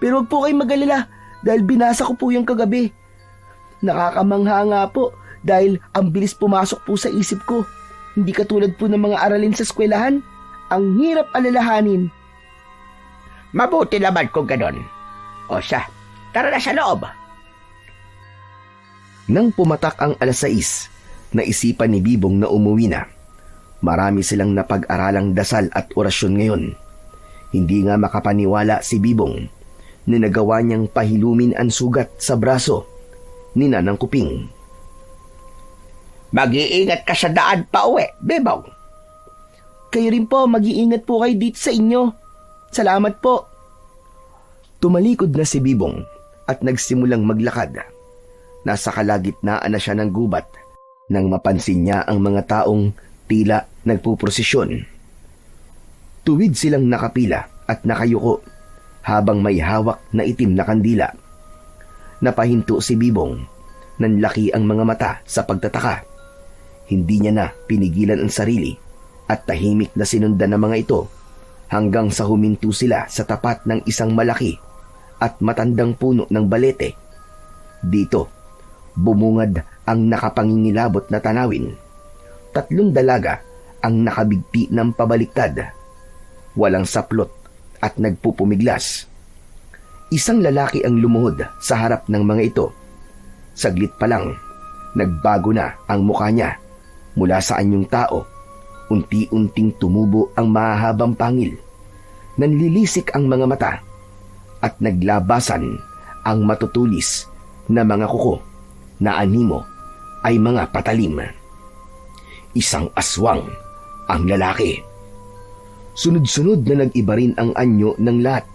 Pero huwag po kayong mag-alala dahil binasa ko po yung kagabi. Nakakamangha nga po dahil ang bilis pumasok po sa isip ko. Hindi katulad po ng mga aralin sa eskwelahan. Ang hirap alalahanin. Mabuti naman kung ganon. O siya, tara na sa loob. Nang pumatak ang 6:00, naisipan ni Bibong na umuwi na. Marami silang napag-aralang dasal at orasyon ngayon. Hindi nga makapaniwala si Bibong na nagawa niyang pahilumin ang sugat sa braso ni Nanang Kuping. Mag-iingat ka sa daan pa uwi, Bebong. Kayo rin po, mag-iingat po kayo dito sa inyo. Salamat po. Tumalikod na si Bibong at nagsimulang maglakad. Nasa kalagitnaan na siya ng gubat nang mapansin niya ang mga taong tila nagpuprosesyon. Tuwid silang nakapila at nakayuko habang may hawak na itim na kandila. Napahinto si Bibong. Nanlaki ang mga mata sa pagtataka. Hindi niya na pinigilan ang sarili at tahimik na sinundan ng mga ito hanggang sa huminto sila sa tapat ng isang malaki at matandang puno ng balete. Dito, bumungad ang nakapangingilabot na tanawin. 3 dalaga ang nakabigti ng pabaliktad. Walang saplot at nagpupumiglas. Isang lalaki ang lumuhod sa harap ng mga ito. Saglit pa lang, nagbago na ang mukha niya. Mula sa anyong tao, unti-unting tumubo ang mahahabang pangil. Nanlilisik ang mga mata at naglabasan ang matutulis na mga kuko na animo ay mga patalim. Isang aswang ang lalaki. Sunod-sunod na nag-iba rin ang anyo ng lahat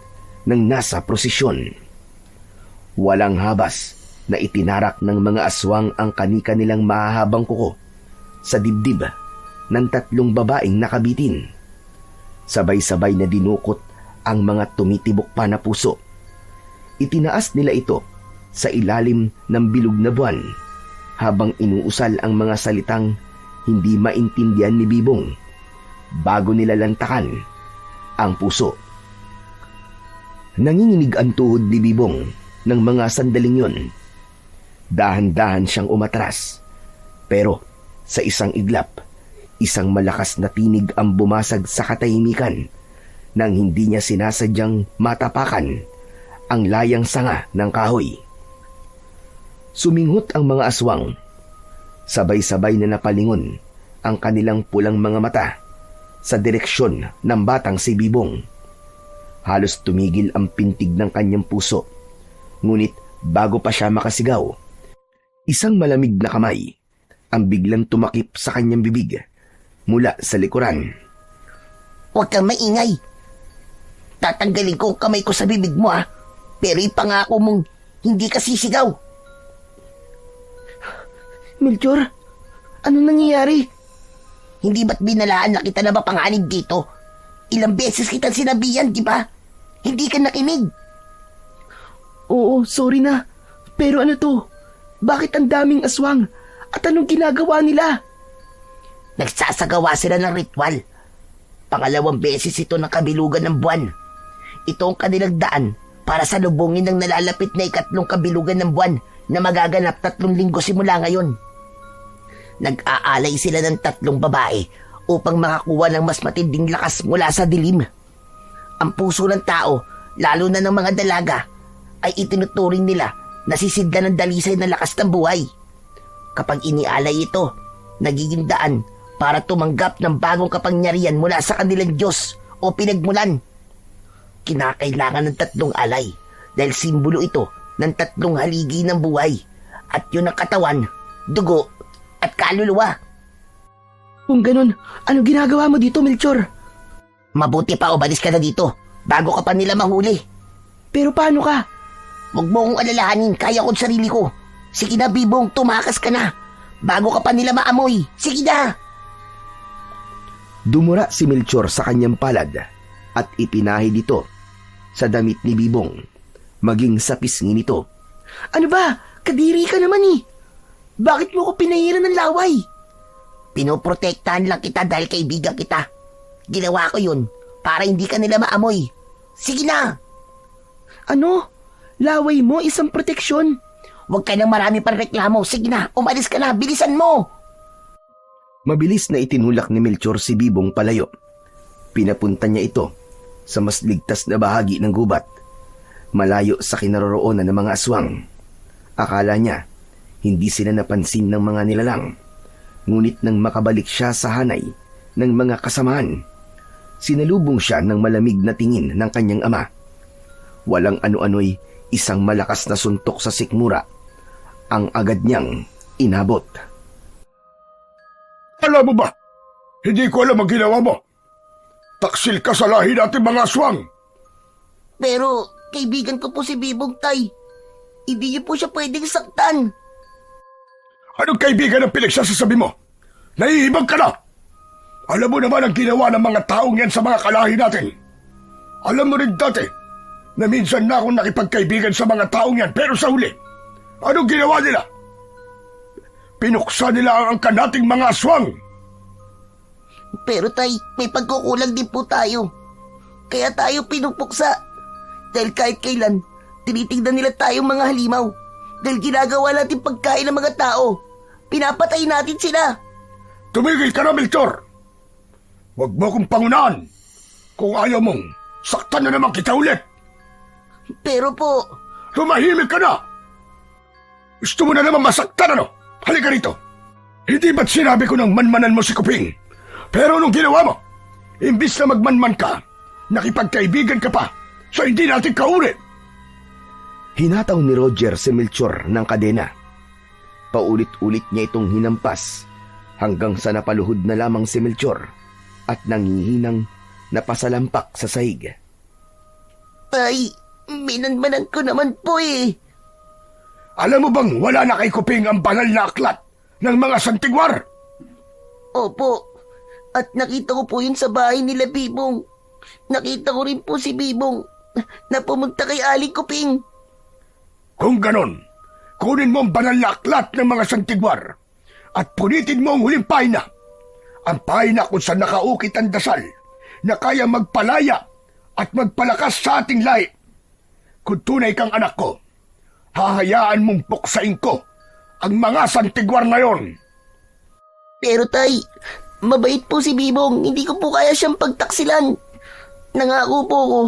ng nasa prosesyon. Walang habas na itinarak ng mga aswang ang kani-kanilang mahahabang kuko sa dibdib ng 3 babaeng nakabitin. Sabay-sabay na dinukot ang mga tumitibok pa na puso. Itinaas nila ito sa ilalim ng bilog na buwan habang inuusal ang mga salitang hindi maintindihan ni Bibong bago nila lantakan ang puso. Nanginginig ang tuhod ni Bibong ng mga sandaling yun. Dahan-dahan siyang umatras, pero sa isang iglap, isang malakas na tinig ang bumasag sa katahimikan nang hindi niya sinasadyang matapakan ang layang sanga ng kahoy. Suminghot ang mga aswang. Sabay-sabay na napalingon ang kanilang pulang mga mata sa direksyon ng batang si Bibong. Halos tumigil ang pintig ng kanyang puso. Ngunit bago pa siya makasigaw, isang malamig na kamay ang biglang tumakip sa kanyang bibig mula sa likuran. Huwag kang maingay. Tatanggalin ko ang kamay ko sa bibig mo pero ipangako mong hindi ka sisigaw. Melchor, ano nangyayari? Hindi ba't binalaan na kita na mapanganib dito? Ilang beses kitang sinabihan, di ba? Hindi ka nakinig. Oo, sorry na. Pero ano to? Bakit ang daming aswang? At anong ginagawa nila? Nagsasagawa sila ng ritual. 2 beses ito ng kabilugan ng buwan. Ito ang kanilang daan para salubungin ng nalalapit na 3 kabilugan ng buwan na magaganap 3 linggo simula ngayon. Nag-aalay sila ng 3 babae upang makakuha ng mas matinding lakas mula sa dilim. Ang puso ng tao, lalo na ng mga dalaga, ay itinuturing nila na sisidlan ng dalisay na lakas ng buhay. Kapag inialay ito, nagiging daan para tumanggap ng bagong kapangyarihan mula sa kanilang Diyos o pinagmulan. Kinakailangan ng 3 alay dahil simbolo ito ng 3 haligi ng buhay at yun ang katawan, dugo at kaluluwa. Kung ganun, ano ginagawa mo dito, Melchor? Mabuti pa umalis ka na dito bago ka pa nila mahuli. Pero paano ka? Huwag mo akong alalahanin, kaya ko't sarili ko. Sige na, Bibong, tumakas ka na bago ka pa nila maamoy. Sige na! Dumura si Melchor sa kanyang palad at ipinahid ito sa damit ni Bibong, maging sa pisngi nito. Ano ba? Kadiri ka naman eh. Bakit mo ko pinahiran ng laway? Pinoprotektahan lang kita dahil kaibigan kita. Ginawa ko yun para hindi ka nila maamoy. Sige na! Ano? Laway mo isang proteksyon? Huwag ka nang marami pang reklamo. Sige na, umalis ka na, bilisan mo! Mabilis na itinulak ni Melchor si Bibong palayo. Pinapunta niya ito sa mas ligtas na bahagi ng gubat, malayo sa kinaroroonan ng mga aswang. Akala niya hindi sila napansin ng mga nilalang. Ngunit nang makabalik siya sa hanay ng mga kasamahan, sinalubong siya ng malamig na tingin ng kanyang ama. Walang ano-ano'y isang malakas na suntok sa sikmura ang agad niyang inabot. Alam mo ba, hindi ko alam ang ginawa mo. Taksil ka sa lahi natin mga aswang. Pero kaibigan ko po si Bibong, Tay. Hindi niyo po siya pwedeng saktan. Anong kaibigan ang pinagsasasabi mo? Nahihibag ka na! Alam mo naman ang ginawa ng mga taong yan sa mga kalahi natin. Alam mo rin dati na minsan na akong nakipagkaibigan sa mga taong yan, pero sa huli, anong ginawa nila? Pinuksa nila ang angkan nating mga aswang. Pero Tay, may pagkukulang din po tayo. Kaya tayo pinupuksa. Dahil kahit kailan, tinitignan nila tayong mga halimaw. Dahil ginagawa natin pagkain ng mga tao. Pinapatay natin sila. Tumigil ka na, Melchor! Huwag mo akong pangunahan. Kung ayaw mong, saktan na naman kita ulit. Pero po, Tumahimik ka na! Gusto mo na naman masaktan, ano? Halika rito. Hindi ba't sinabi ko nang manmanan mo si Kuping? Pero anong ginawa mo? Imbis na magmanman ka, nakipagkaibigan ka pa, so hindi natin kaulit. Hinataw ni Roger si Melchor ng kadena. Paulit-ulit niya itong hinampas hanggang sa napaluhod na lamang si Melchor at nangihinang napasalampak sa sahig. Tay, minanmanan ko naman po eh. Alam mo bang wala na kay Kuping ang banal na aklat ng mga santigwar? Opo, at nakita ko po yun sa bahay nila Bibong. Nakita ko rin po si Bibong na pumunta kay Aling Kuping. Kung ganon, kunin mo ang banal na aklat ng mga santigwar at punitin mo ang huling pahina. Ang pahina kung saan nakaukit ang dasal na kaya magpalaya at magpalakas sa ating lahi. Kung tunay kang anak ko, hahayaan mong puksain ko ang mga santigwar na yon. Pero Tay, mabait po si Bibong. Hindi ko po kaya siyang pagtaksilan. Nangako po ako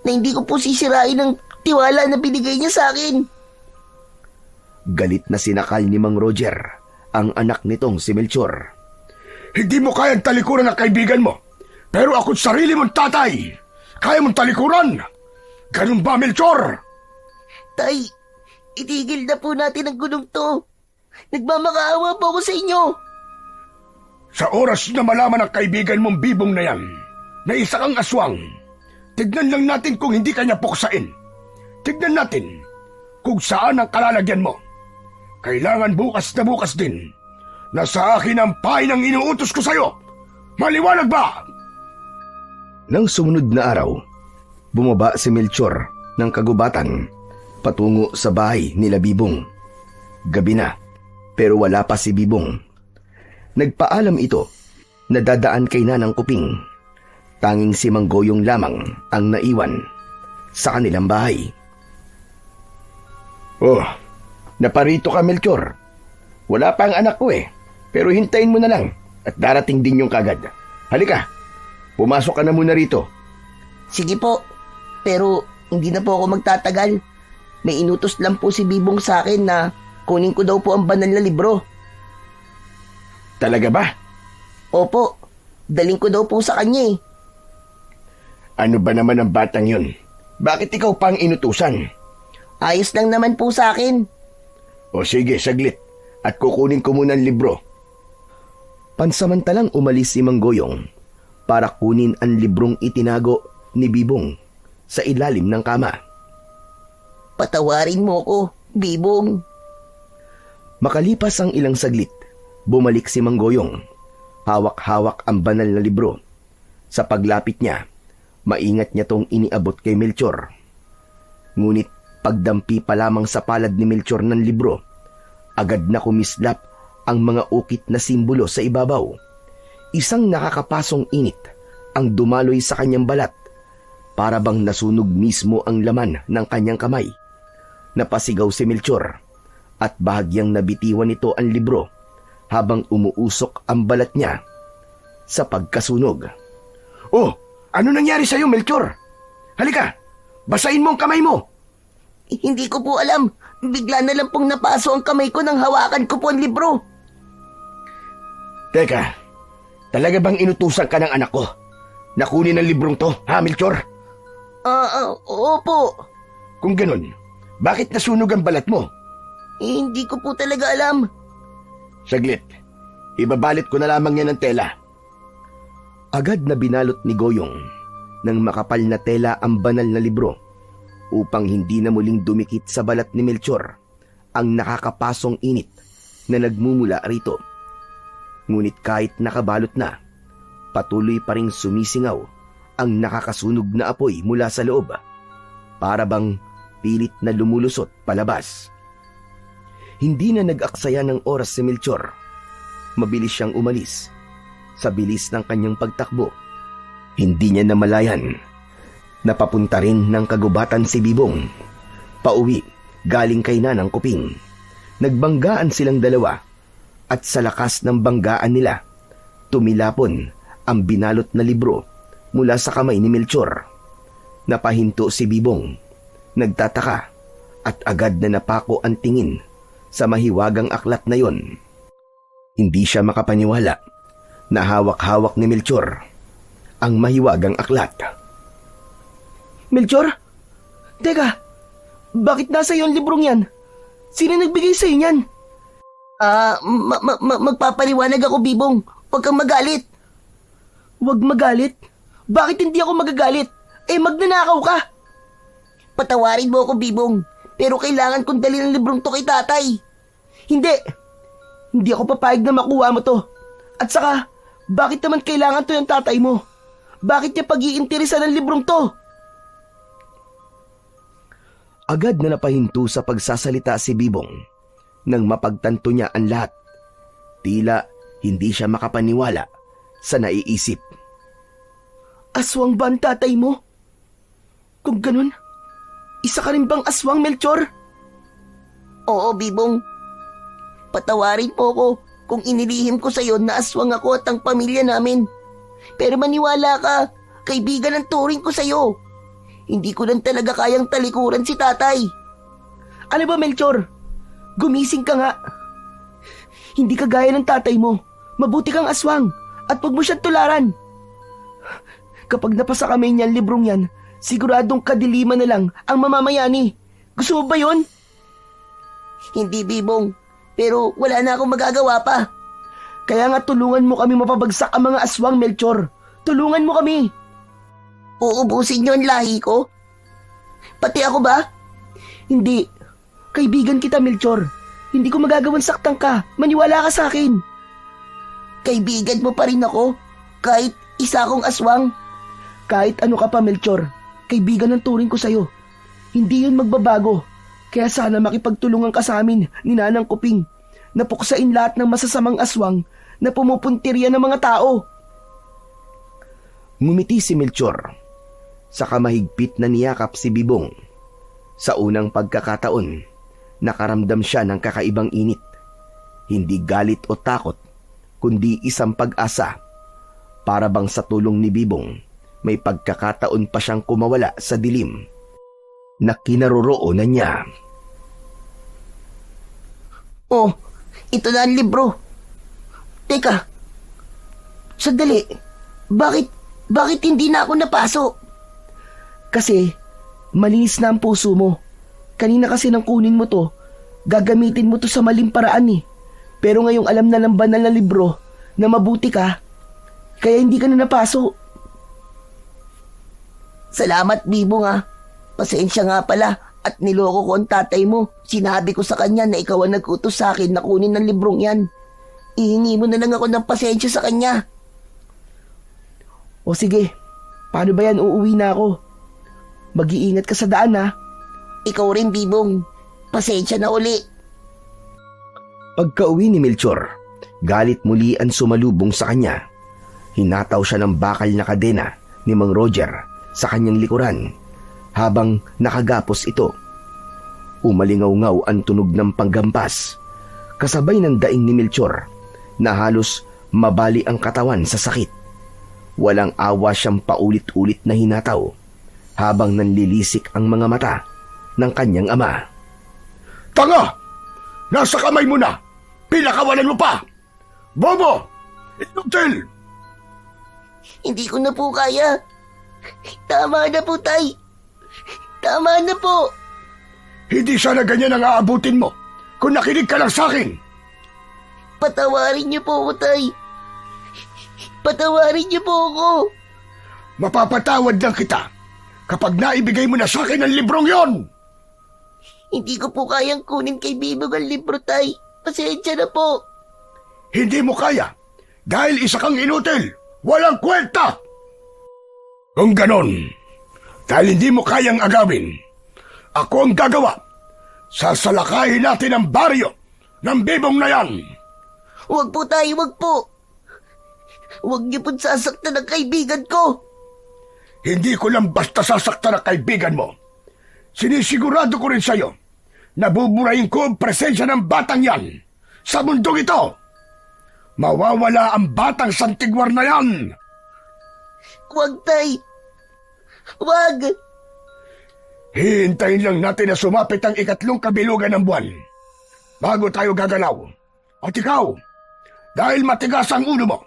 na hindi ko po sisirain ang tiwala na binigay niya sa akin. Galit na sinakal ni Mang Roger ang anak nitong si Melchor. Hindi mo kayang talikuran ang kaibigan mo, pero ako't sarili mong tatay. Kaya mong talikuran. Ganun ba, Melchor? Tay, itigil na po natin ang gulong to. Nagmamakaawa po ako sa inyo. Sa oras na malaman ang kaibigan mong Bibong na yan, na isa kang aswang, tignan lang natin kung hindi kanya puksain. Tignan natin kung saan ang kalalagyan mo. Kailangan bukas na bukas din na sa akin ang pahinang inuutos ko sa'yo. Maliwanag ba? Nang sumunod na araw, bumaba si Melchor ng kagubatan patungo sa bahay nila Bibong. Gabi na, pero wala pa si Bibong. Nagpaalam ito na dadaan kay Nanang Kuping. Tanging si Mang Goyong lamang ang naiwan sa kanilang bahay. Oh, naparito ka, Melchor. Wala pa ang anak ko eh, pero hintayin mo na lang at darating din yung kagad. Halika, pumasok ka na muna rito. Sige po, pero hindi na po ako magtatagal. May inutos lang po si Bibong sa akin na kunin ko daw po ang banal na libro. Talaga ba? Opo, daling ko daw po sa kanya eh. Ano ba naman ang batang yun? Bakit ikaw pang inutusan? Ayos lang naman po sa akin. O sige, saglit. At kukunin ko muna ang libro. Pansamantalang umalis si Mang Goyong para kunin ang librong itinago ni Bibong sa ilalim ng kama. Patawarin mo ko, Bibong. Makalipas ang ilang saglit, bumalik si Mang Goyong. Hawak-hawak ang banal na libro. Sa paglapit niya, maingat niya tong iniabot kay Melchor. Ngunit pagdampi pa lamang sa palad ni Melchor ng libro, agad na kumislap ang mga ukit na simbolo sa ibabaw. Isang nakakapasong init ang dumaloy sa kanyang balat, para bang nasunog mismo ang laman ng kanyang kamay. Napasigaw si Melchor at bahagyang nabitiwan nito ang libro habang umuusok ang balat niya sa pagkasunog. Oh, ano nangyari sa'yo, Melchor? Halika, basahin mo ang kamay mo. Hindi ko po alam. Bigla na lang pong napaso ang kamay ko nang hawakan ko po ang libro. Teka, talaga bang inutusan ka ng anak ko na kunin ang librong to, ha, Melchor? Opo. Kung ganun, bakit nasunog ang balat mo? Hindi ko po talaga alam. Saglit. Ibabalit ko na lamang yan ng tela. Agad na binalot ni Goyong ng makapal na tela ang banal na libro upang hindi na muling dumikit sa balat ni Melchor ang nakakapasong init na nagmumula rito. Ngunit kahit nakabalot na, patuloy pa ring sumisingaw ang nakakasunog na apoy mula sa loob, para bang pilit na lumulusot palabas. Hindi na nag-aksaya ng oras si Melchor. Mabilis siyang umalis. Sa bilis ng kanyang pagtakbo, hindi niya namalayan. Napapunta rin ng kagubatan si Bibong. Pauwi, galing kay Nanang Kuping. Nagbanggaan silang dalawa, at sa lakas ng banggaan nila, tumilapon ang binalot na libro mula sa kamay ni Melchor. Napahinto si Bibong, nagtataka, at agad na napako ang tingin sa mahiwagang aklat na yon. Hindi siya makapaniwala na hawak-hawak ni Melchor ang mahiwagang aklat. Melchor? Teka, bakit nasa iyo ang librong yan? Sino nagbigay sa niyan? Magpapaliwanag ako, Bibong. Huwag kang magalit. Huwag magalit? Bakit hindi ako magagalit? Magnanakaw ka. Patawarin mo ako, Bibong. Pero kailangan kong dalhin ang librong to kay tatay. Hindi. Hindi ako papayag na makuha mo to. At saka, bakit naman kailangan to ng tatay mo? Bakit niya pag-iinteresan ng librong to? Agad na napahinto sa pagsasalita si Bibong nang mapagtanto niya ang lahat. Tila hindi siya makapaniwala sa naiisip. Aswang ba ang tatay mo? Kung ganun, isa ka rin bang aswang, Melchor? Oo, Bibong. Patawarin mo ko kung inilihim ko sa'yo na aswang ako at ang pamilya namin. Pero maniwala ka, kaibigan ang turing ko sa'yo. Hindi ko lang talaga kayang talikuran si tatay. Ano ba, Melchor? Gumising ka nga. Hindi ka gaya ng tatay mo. Mabuti kang aswang at huwag mo siyang tularan. Kapag napasa kami niyan librong yan, siguradong kadiliman na lang ang mamamayani. Gusto mo ba yon? Hindi, Bibong. Pero wala na akong magagawa pa. Kaya nga tulungan mo kami mapabagsak ang mga aswang, Melchor. Tulungan mo kami. Uubusin niyo ang lahi ko? Pati ako ba? Hindi. Kaibigan kita, Melchor. Hindi ko magagawang saktan ka. Maniwala ka sa akin. Kaibigan mo pa rin ako? Kahit isa akong aswang? Kahit ano ka pa, Melchor. Kaibigan ang turing ko sa'yo. Hindi yun magbabago. Kaya sana makipagtulungan ka sa amin ni Nanang Kuping na puksain lahat ng masasamang aswang na pumupuntirya ng mga tao. Ngumiti si Melchor. Saka mahigpit na niyakap si Bibong. Sa unang pagkakataon, nakaramdam siya ng kakaibang init. Hindi galit o takot, kundi isang pag-asa. Para bang sa tulong ni Bibong, may pagkakataon pa siyang kumawala sa dilim na kinaroroonan niya. Oh, ito na ang libro. Teka, sandali. Bakit hindi na ako napaso? Kasi, malinis na ang puso mo. Kanina kasi nang kunin mo to, gagamitin mo to sa maling paraan eh. Pero ngayong alam na ng banal na libro na mabuti ka, kaya hindi ka na napaso. Salamat, Bibong ah. Pasensya nga pala at niloko ko ang tatay mo. Sinabi ko sa kanya na ikaw ang nag-utos sa akin na kunin ang librong yan. Ihingi mo na lang ako ng pasensya sa kanya. O sige, paano ba yan? Uuwi na ako. Mag-iingat ka sa daan ha. Ikaw rin, Bibong. Pasensya na uli. Pagka-uwi ni Melchor, galit muli ang sumalubong sa kanya. Hinataw siya ng bakal na kadena ni Mang Roger sa kanyang likuran habang nakagapos ito. Umalingaw-ngaw ang tunog ng panggampas, kasabay ng daing ni Melchor na halos mabali ang katawan sa sakit. Walang awa siyang paulit-ulit na hinataw habang nanlilisik ang mga mata ng kanyang ama. Tanga! Nasa kamay mo na! Pinakawalan mo pa! Bobo! Inutil! Hindi ko na po kaya. Tama na po, tay. Tama na po. Hindi sana ganyan ang aabutin mo kung nakinig ka lang sa akin. Patawarin niyo po ako, Tay. Patawarin niyo po ako. Mapapatawad lang kita kapag naibigay mo na sa akin ang librong yon. Hindi ko po kayang kunin kay Bibong ang libro, Tay. Pasensya na po. Hindi mo kaya dahil isa kang inutil. Walang kwenta. Kung ganon, dahil hindi mo kayang agawin, ako ang gagawa. Sasalakayin natin ang baryo ng Bibong na yan. Huwag po, Tay, huwag po. Huwag niyo po sasaktan ang kaibigan ko. Hindi ko lang basta sasaktan ang kaibigan mo. Sinisigurado ko rin sa'yo na buburahin ko ang presensya ng batang yan sa mundong ito. Mawawala ang batang Santigwar na yan. Huwag, Tay. Huwag. Hihintayin lang natin na sumapit ang 3 kabilugan ng buwan bago tayo gagalaw. At ikaw, dahil matigas ang ulo mo,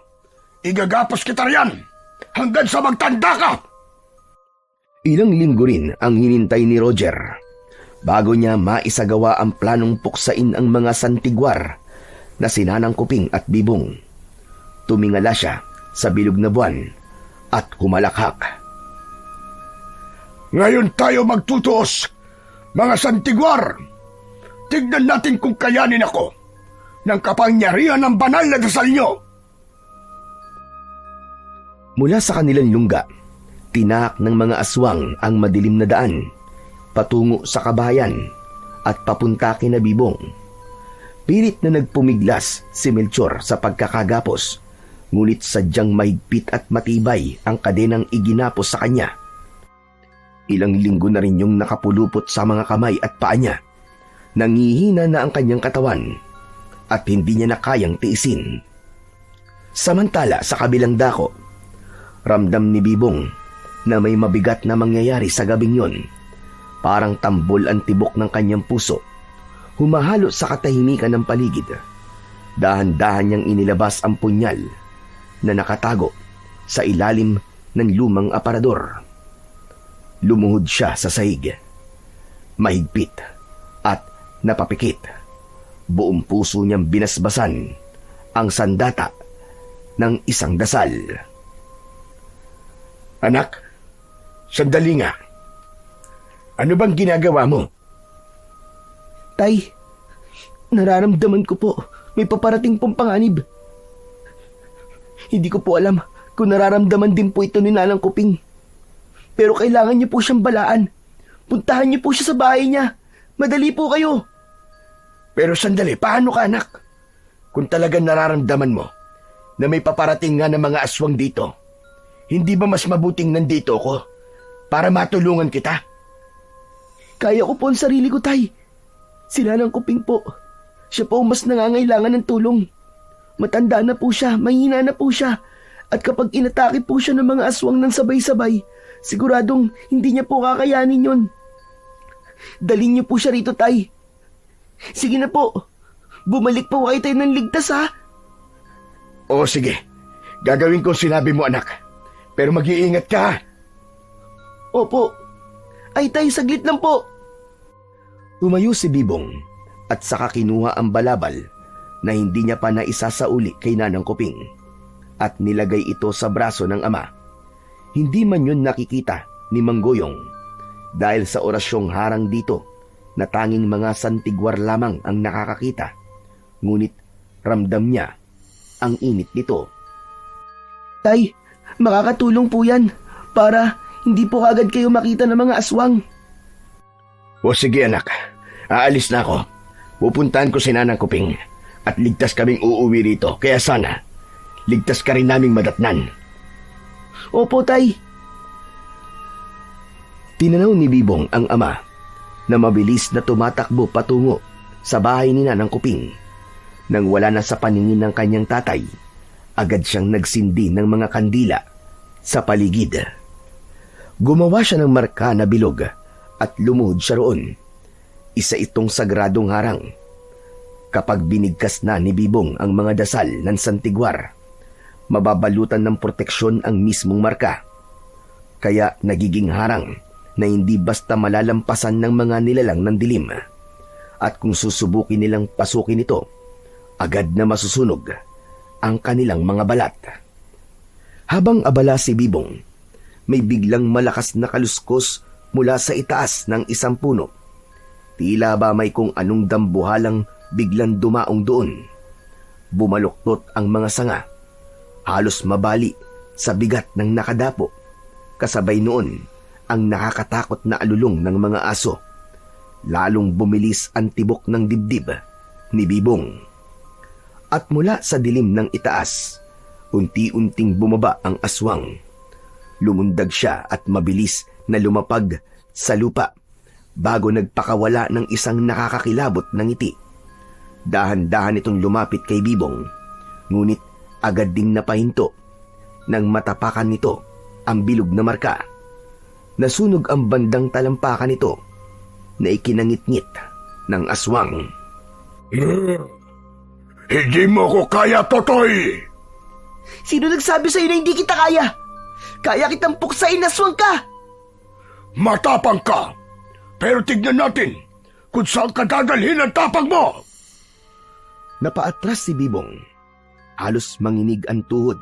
igagapos kita riyan hanggang sa magtanda ka. Ilang linggo rin ang hinintay ni Roger bago niya maisagawa ang planong puksain ang mga Santigwar na sinanang Kuping at Bibong. Tumingala siya sa bilog na buwan at kumalakhak. Ngayon tayo magtutuos, mga Santigwar. Tignan natin kung kayanin ako ng kapangyarihan ng banal na dasal niyo. Mula sa kanilang lungga, tinak ng mga aswang ang madilim na daan patungo sa kabayan at papunta kina Bibong. Pilit na nagpumiglas si Melchor sa pagkakagapos, ngunit sadyang mahigpit at matibay ang kadenang iginapos sa kanya. Ilang linggo na rin yung nakapulupot sa mga kamay at paa niya. Nangihina na ang kanyang katawan at hindi niya na kayang tiisin. Samantala sa kabilang dako, ramdam ni Bibong na may mabigat na mangyayari sa gabing yon. Parang tambol ang tibok ng kanyang puso. Humahalo sa katahimikan ng paligid. Dahan-dahan niyang inilabas ang punyal na nakatago sa ilalim ng lumang aparador. Lumuhod siya sa sahig. Mahigpit at napapikit. Buong puso niyang binasbasan ang sandata ng isang dasal. Anak, sandali nga. Ano bang ginagawa mo? Tay, nararamdaman ko po may paparating pong panganib. Hindi ko po alam kung nararamdaman din po ito ni Nanang Kuping. Pero kailangan niyo po siyang balaan. Puntahan niyo po siya sa bahay niya. Madali po kayo. Pero sandali, paano ka anak? Kung talagang nararamdaman mo na may paparating nga ng mga aswang dito, hindi ba mas mabuting nandito ko para matulungan kita? Kaya ko po ang sarili ko, Tay. Si Nanang Kuping po. Siya po mas nangangailangan ng tulong. Matanda na po siya, mahina na po siya. At kapag inatake po siya ng mga aswang ng sabay-sabay, siguradong hindi niya po kakayanin yon. Dalhin niyo po siya rito, Tay. Sige na po. Bumalik po kayo tayo ng ligtas, ha? Oo, sige. Gagawin ko sinabi mo, anak. Pero mag-iingat ka, ha? Opo. Ay, Tay, saglit lang po. Tumayo si Bibong at saka kinuha ang balabal na hindi niya pa naisasauli kay Nanang Kuping at nilagay ito sa braso ng ama. Hindi man yun nakikita ni Manggoyong dahil sa orasyong harang dito na tanging mga Santigwar lamang ang nakakakita. Ngunit ramdam niya ang init nito. Tay, makakatulong po yan para hindi po kagad kayo makita ng mga aswang. O sige, anak. Aalis na ako. Pupuntahan ko si Nanang Kuping at ligtas kaming uuwi rito. Kaya sana, ligtas ka rin naming madatnan. Opo, Tay. Tinanaw ni Bibong ang ama na mabilis na tumatakbo patungo sa bahay ni Nanang Kuping. Nang wala na sa paningin ng kanyang tatay, agad siyang nagsindi ng mga kandila sa paligid. Gumawa siya ng marka na bilog at lumuhod siya roon. Isa itong sagradong harang. Kapag binigkas na ni Bibong ang mga dasal ng Santigwar, mababalutan ng proteksyon ang mismong marka. Kaya nagiging harang na hindi basta malalampasan ng mga nilalang ng dilim. at kung susubukin nilang pasukin ito, agad na masusunog ang kanilang mga balat. Habang abala si Bibong, may biglang malakas na kaluskos mula sa itaas ng isang puno. Tila ba may kung anong dambuhalang biglang dumaong doon. Bumaluktot ang mga sanga, halos mabali sa bigat ng nakadapo. Kasabay noon ang nakakatakot na alulong ng mga aso. Lalong bumilis ang tibok ng dibdib ni Bibong. At mula sa dilim ng itaas, unti-unting bumaba ang aswang. Lumundag siya at mabilis na lumapag sa lupa bago nagpakawala ng isang nakakakilabot na ngiti. Dahan-dahan itong lumapit kay Bibong, ngunit agad ding napahinto nang matapakan nito ang bilog na marka. Nasunog ang bandang talampakan nito na ikinangit-ngit ng aswang. Hindi mo ko kaya, Totoy! Sino nagsabi sa'yo na hindi kita kaya? Kaya kitang puksain, aswang ka! Matapang ka! Pero tignan natin kung saan ka dadalhin ang tapang mo! Napaatras si Bibong. Halos manginig ang tuhod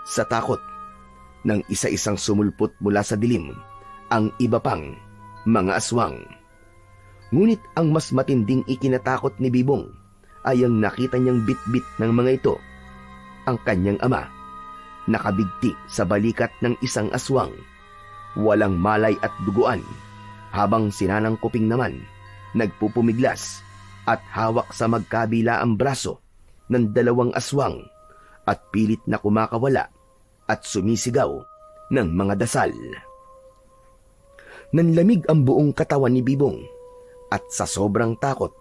sa takot nang isa-isang sumulpot mula sa dilim ang iba pang mga aswang. Ngunit ang mas matinding ikinatakot ni Bibong ay ang nakita niyang bit-bit ng mga ito. Ang kanyang ama, nakabigti sa balikat ng isang aswang, walang malay at duguan, habang si Nanang Kuping naman nagpupumiglas at hawak sa magkabila ang braso ng dalawang aswang at pilit na kumakawala at sumisigaw ng mga dasal. Nanlamig ang buong katawan ni Bibong at sa sobrang takot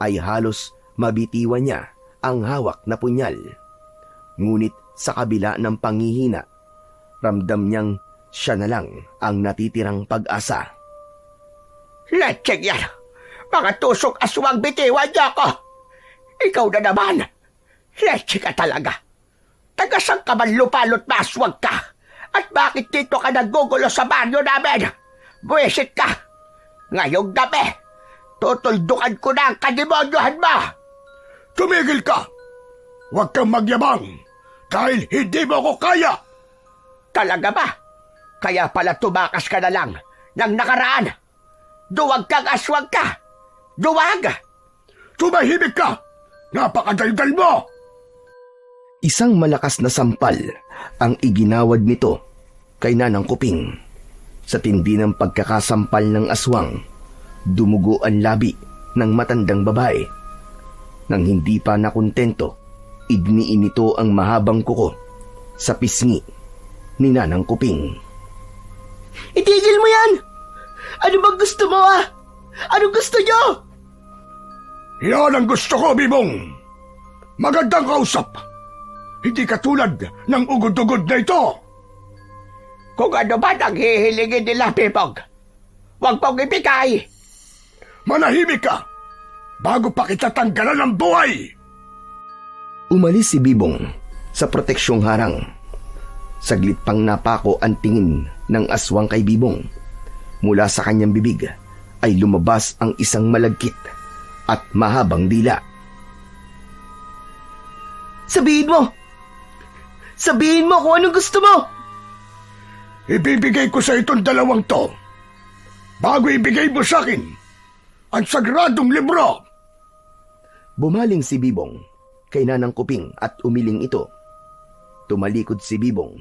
ay halos mabitiwan niya ang hawak na punyal. Ngunit sa kabila ng panghihina, ramdam niyang siya na lang ang natitirang pag-asa. Lecheng yan! Mga tusok aswang, bitiwan niya ako! Ikaw na naman! Leche ka talaga! Tagasang ka man lupalot na aswang ka! At bakit dito ka nagugulo sa baryo namin? Buwisit ka! Ngayong gabi, tutuldukan ko na ang kademonyohan mo! Tumigil ka! Huwag kang magyabang! Dahil hindi mo ko kaya! Talaga ba? Kaya pala tumakas ka na lang ng nakaraan! Duwag kang aswang ka! Duwag! Tumahimik ka! Napakadaldal mo! Isang malakas na sampal ang iginawad nito kay Nanang Kuping. Sa tindi ng pagkakasampal ng aswang, dumugo ang labi ng matandang babae. Nang hindi pa nakontento, igniin nito ang mahabang kuko sa pisngi ni Nanang Kuping. Itigil mo yan! Ano bang gusto mo, ah? Anong gusto nyo? Yan ang gusto ko, Bibong! Magandang kausap! Hindi katulad ng ugod-ugod na ito! Kung ano ba ang hihilingin nila, Bibong, huwag mong ibigay! Manahimik ka! Bago pa kita tanggalan ng buhay! Umalis si Bibong sa proteksyong harang. Saglit pang napako ang tingin ng aswang kay Bibong. Mula sa kanyang bibig ay lumabas ang isang malagkit at mahabang dila. Sabihin mo! Sabihin mo kung anong gusto mo! Ibibigay ko sa itong dalawang to bago ibigay mo sa akin ang sagradong libro! Bumaling si Bibong kay Nanang Kuping at umiling ito. Tumalikod si Bibong.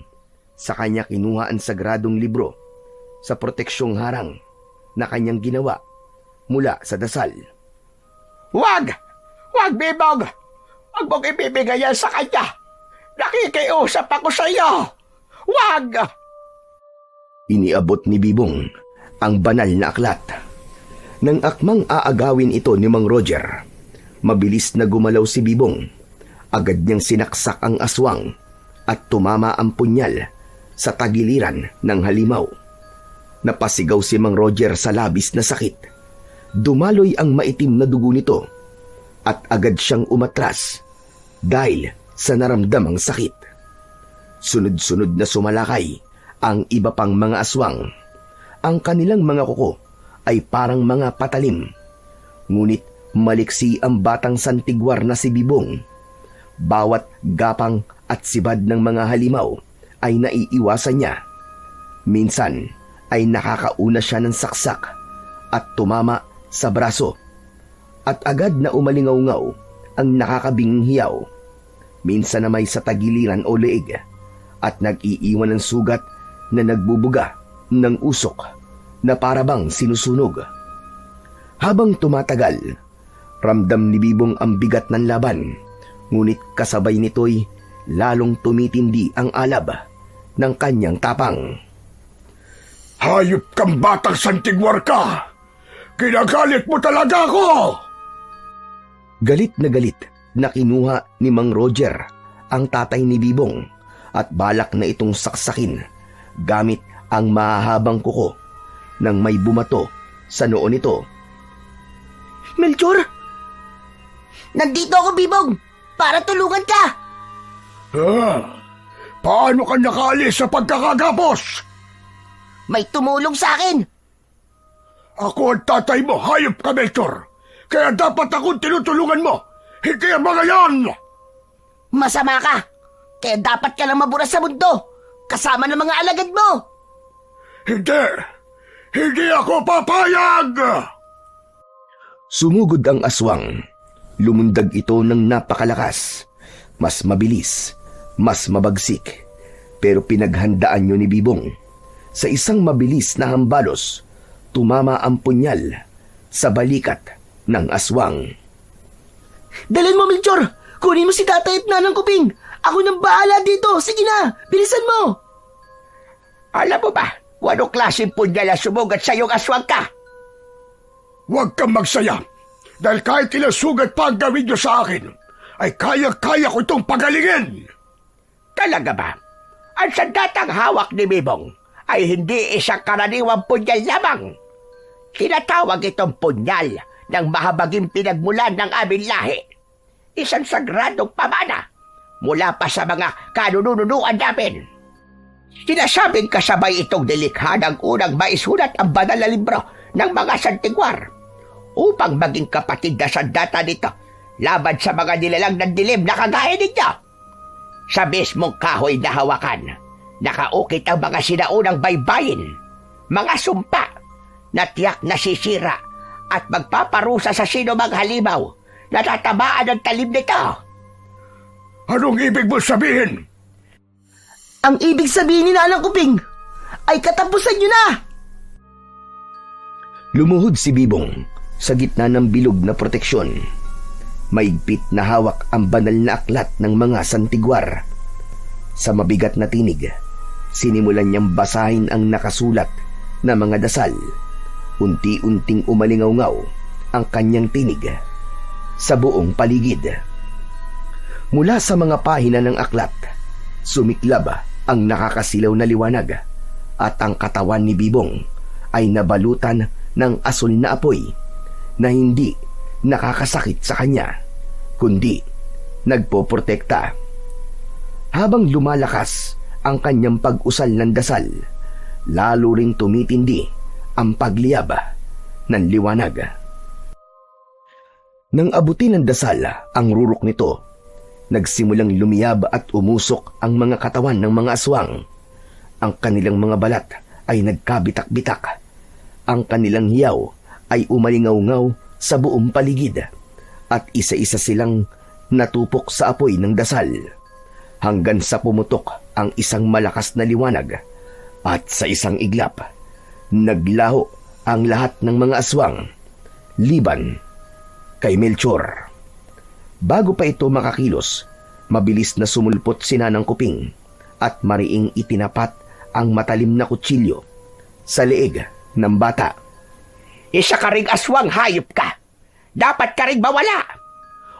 Sa kanya kinuha ang sagradong libro sa proteksyong harang na kanyang ginawa mula sa dasal. Wag! Wag, Bibong! Huwag mong ibibigay yan sa kanya! Nakikiusap ako sa iyo! Wag! Iniabot ni Bibong ang banal na aklat. Nang akmang aagawin ito ni Mang Roger, mabilis na gumalaw si Bibong. Agad niyang sinaksak ang aswang at tumama ang punyal sa tagiliran ng halimaw. Napasigaw si Mang Roger sa labis na sakit. Dumaloy ang maitim na dugo nito at agad siyang umatras dahil sa naramdamang sakit. Sunod-sunod na sumalakay ang iba pang mga aswang. Ang kanilang mga kuko ay parang mga patalim, ngunit Maliksi ang batang santigwar na si Bibong. Bawat gapang at sibad ng mga halimaw ay naiiwasan niya. Minsan ay nakakauna siya ng saksak at tumama sa braso at agad na umalingaw-ngaw ang nakakabinging hiyaw. Minsan na may sa tagiliran o leeg at nag-iiwan ng sugat na nagbubuga ng usok na parabang sinusunog. Habang tumatagal, ramdam ni Bibong ang bigat ng laban, ngunit kasabay nito'y lalong tumitindi ang alab ng kanyang tapang. Hayop kang batang santigwar ka! Kinagalit mo talaga ako! Galit na kinuha ni Mang Roger ang tatay ni Bibong at balak na itong saksakin gamit ang mahahabang kuko nang may bumato sa noo nito. Melchor! Nandito ako, Bibong! Para tulungan ka! Paano ka nakaalis sa pagkakagapos? May tumulong sa akin! Ako ang tatay mo, hayop ka, Melchor! Kaya dapat akong tinutulungan mo! Hindi ang mga yan! Masama ka! Kaya dapat ka lang maburas sa mundo! Kasama ng mga alagad mo! Hindi! Hindi ako papayag! Sumugod ang aswang. Lumundag ito ng napakalakas. Mas mabilis, mas mabagsik. Pero pinaghandaan niyo ni Bibong. Sa isang mabilis na hambalos, tumama ang punyal sa balikat ng aswang. Dalhin mo, Melchor! Kunin mo si tatay at nanang Kuping! Ako nang bahala dito! Sige na! Bilisan mo! Alam mo ba, anong klaseng punyal ang sumugat sa iyong aswang ka? Huwag kang magsaya, dahil kahit ilang sugat pa ang gawin niyo sa akin, ay kaya-kaya ko itong pagalingin. Talaga ba? Ang sandatang hawak ni Bibong ay hindi isang karaniwang punyal lamang. Tinatawag itong punyal ng mahabaging pinagmulan ng aming lahi. Isang sagradong pamana mula pa sa mga kanununuan namin. Sinasabing kasabay itong nilikha ng unang maisulat ang banal na libro ng mga santigwar upang maging kapatid na sandata nito laban sa mga nilalang ng dilim na kagaya ninyo. Sa mismong kahoy na hawakan, nakaukit ang mga sinaunang baybayin, mga sumpa na tiyak nasisira at magpaparusa sa sino mang halimaw na tatamaan ng talim nito. Anong ibig mo sabihin? Ang ibig sabihin ni nanang Kuping ay katapusan niyo na! Lumuhod si Bibong sa gitna ng bilog na proteksyon. Maigpit na hawak ang banal na aklat ng mga santigwar. Sa mabigat na tinig, sinimulan niyang basahin ang nakasulat na mga dasal. Unti-unting umalingaw-ngaw ang kanyang tinig sa buong paligid. Mula sa mga pahina ng aklat, sumiklab ang nakakasilaw na liwanag at ang katawan ni Bibong ay nabalutan ng asul na apoy na hindi nakakasakit sa kanya, kundi nagpoprotekta. Habang lumalakas ang kanyang pag-usal ng dasal, lalo ring tumitindi ang pagliyab ng liwanag. Nang abutin ng dasal ang rurok nito, nagsimulang lumiyab at umusok ang mga katawan ng mga aswang. Ang kanilang mga balat ay nagkabitak-bitak. Ang kanilang hiyaw ay umalingaw-ngaw sa buong paligid at isa-isa silang natupok sa apoy ng dasal hanggang sa pumutok ang isang malakas na liwanag at sa isang iglap, naglaho ang lahat ng mga aswang, liban kay Melchor. Bago pa ito makakilos, mabilis na sumulpot si Nanang Kuping at mariing itinapat ang matalim na kutsilyo sa leeg ng bata. Isa ka ring aswang, hayop ka! Dapat ka ring mawala!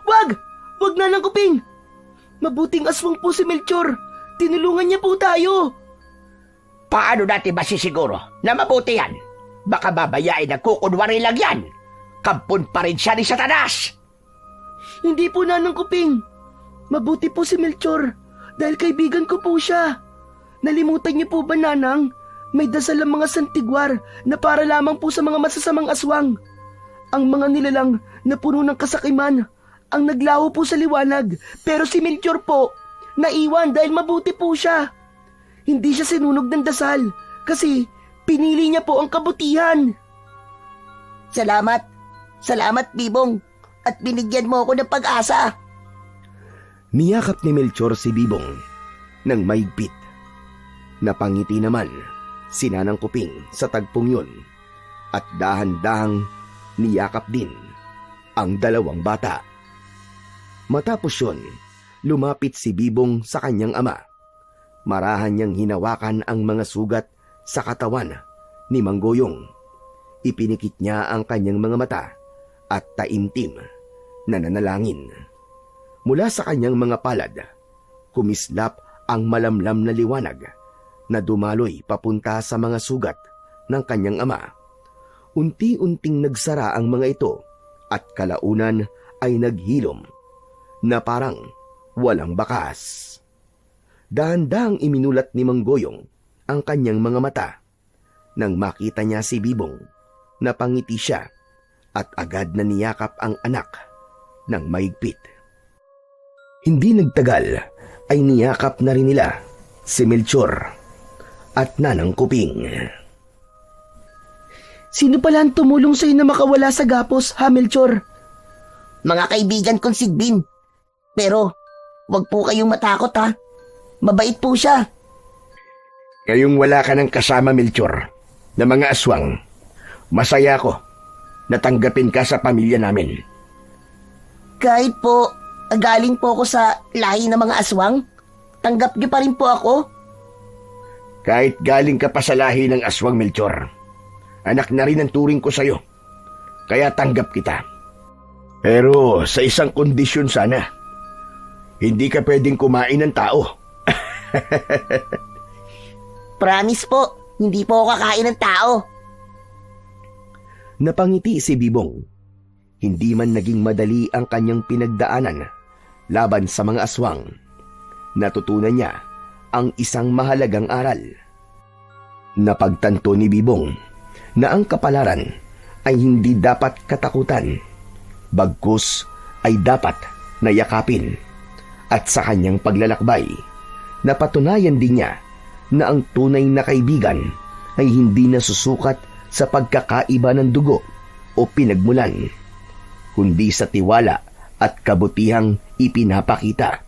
Wag! Wag, nanang Kuping! Mabuting aswang po si Melchor. Tinulungan niya po tayo. Paano natin masisiguro na mabuti yan? Baka babayain na kukunwari lang yan. Kampon pa rin siya ni Satanas. Hindi po, nanang Kuping. Mabuti po si Melchor dahil kaibigan ko po siya. Nalimutan niyo po ba, nanang? May dasal ang mga santigwar na para lamang po sa mga masasamang aswang. Ang mga nilalang na puno ng kasakiman ang naglaho po sa liwanag. Pero si Melchor po, naiwan dahil mabuti po siya. Hindi siya sinunog ng dasal kasi pinili niya po ang kabutihan. Salamat. Salamat, Bibong. At binigyan mo ako ng pag-asa. Niyakap ni Melchor si Bibong ng maigpit. Napangiti naman si Nanang Kuping sa tagpong yun at dahan-dahang niyakap din ang dalawang bata. Matapos yun, lumapit si Bibong sa kanyang ama. Marahan niyang hinawakan ang mga sugat sa katawan ni Manggoyong. Ipinikit niya ang kanyang mga mata at taimtim na nanalangin. Mula sa kanyang mga palad, kumislap ang malamlam na liwanag na dumaloy papunta sa mga sugat ng kanyang ama. Unti-unting nagsara ang mga ito at kalaunan ay naghilom na parang walang bakas. Dahan-dahang iminulat ni Manggoyong ang kanyang mga mata. Nang makita niya si Bibong, napangiti siya at agad na niyakap ang anak ng maigpit. Hindi nagtagal ay niyakap na rin nila si Melchor at Nanang Kuping. Sino pala ang tumulong sa'yo na makawala sa gapos, ha, Melchor? Mga kaibigan kong sigbin. Pero, wag po kayong matakot ha. Mabait po siya. Ngayong wala ka ng kasama, Melchor, na mga aswang, masaya ko natanggapin ka sa pamilya namin. Kahit po, galing po ako sa lahi ng mga aswang, tanggap niyo pa rin po ako. Kahit galing ka pa sa lahi ng aswang, Melchor, anak na rin ang turing ko sa'yo, kaya tanggap kita. Pero sa isang kondisyon sana, hindi ka pwedeng kumain ng tao. Promise po, hindi po ako kakain ng tao. Napangiti si Bibong. Hindi man naging madali ang kanyang pinagdaanan laban sa mga aswang. Natutunan niya ang isang mahalagang aral. Napagtanto ni Bibong na ang kapalaran ay hindi dapat katakutan, bagkus ay dapat nayakapin. At sa kanyang paglalakbay, napatunayan din niya na ang tunay na kaibigan ay hindi nasusukat sa pagkakaiba ng dugo o pinagmulan, kundi sa tiwala at kabutihang ipinapakita.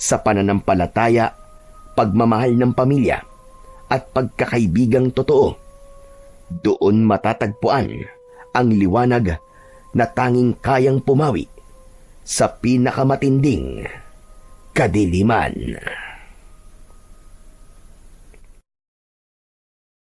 Sa pananampalataya, pagmamahal ng pamilya at pagkakaibigang totoo, doon matatagpuan ang liwanag na tanging kayang pumawi sa pinakamatinding kadiliman.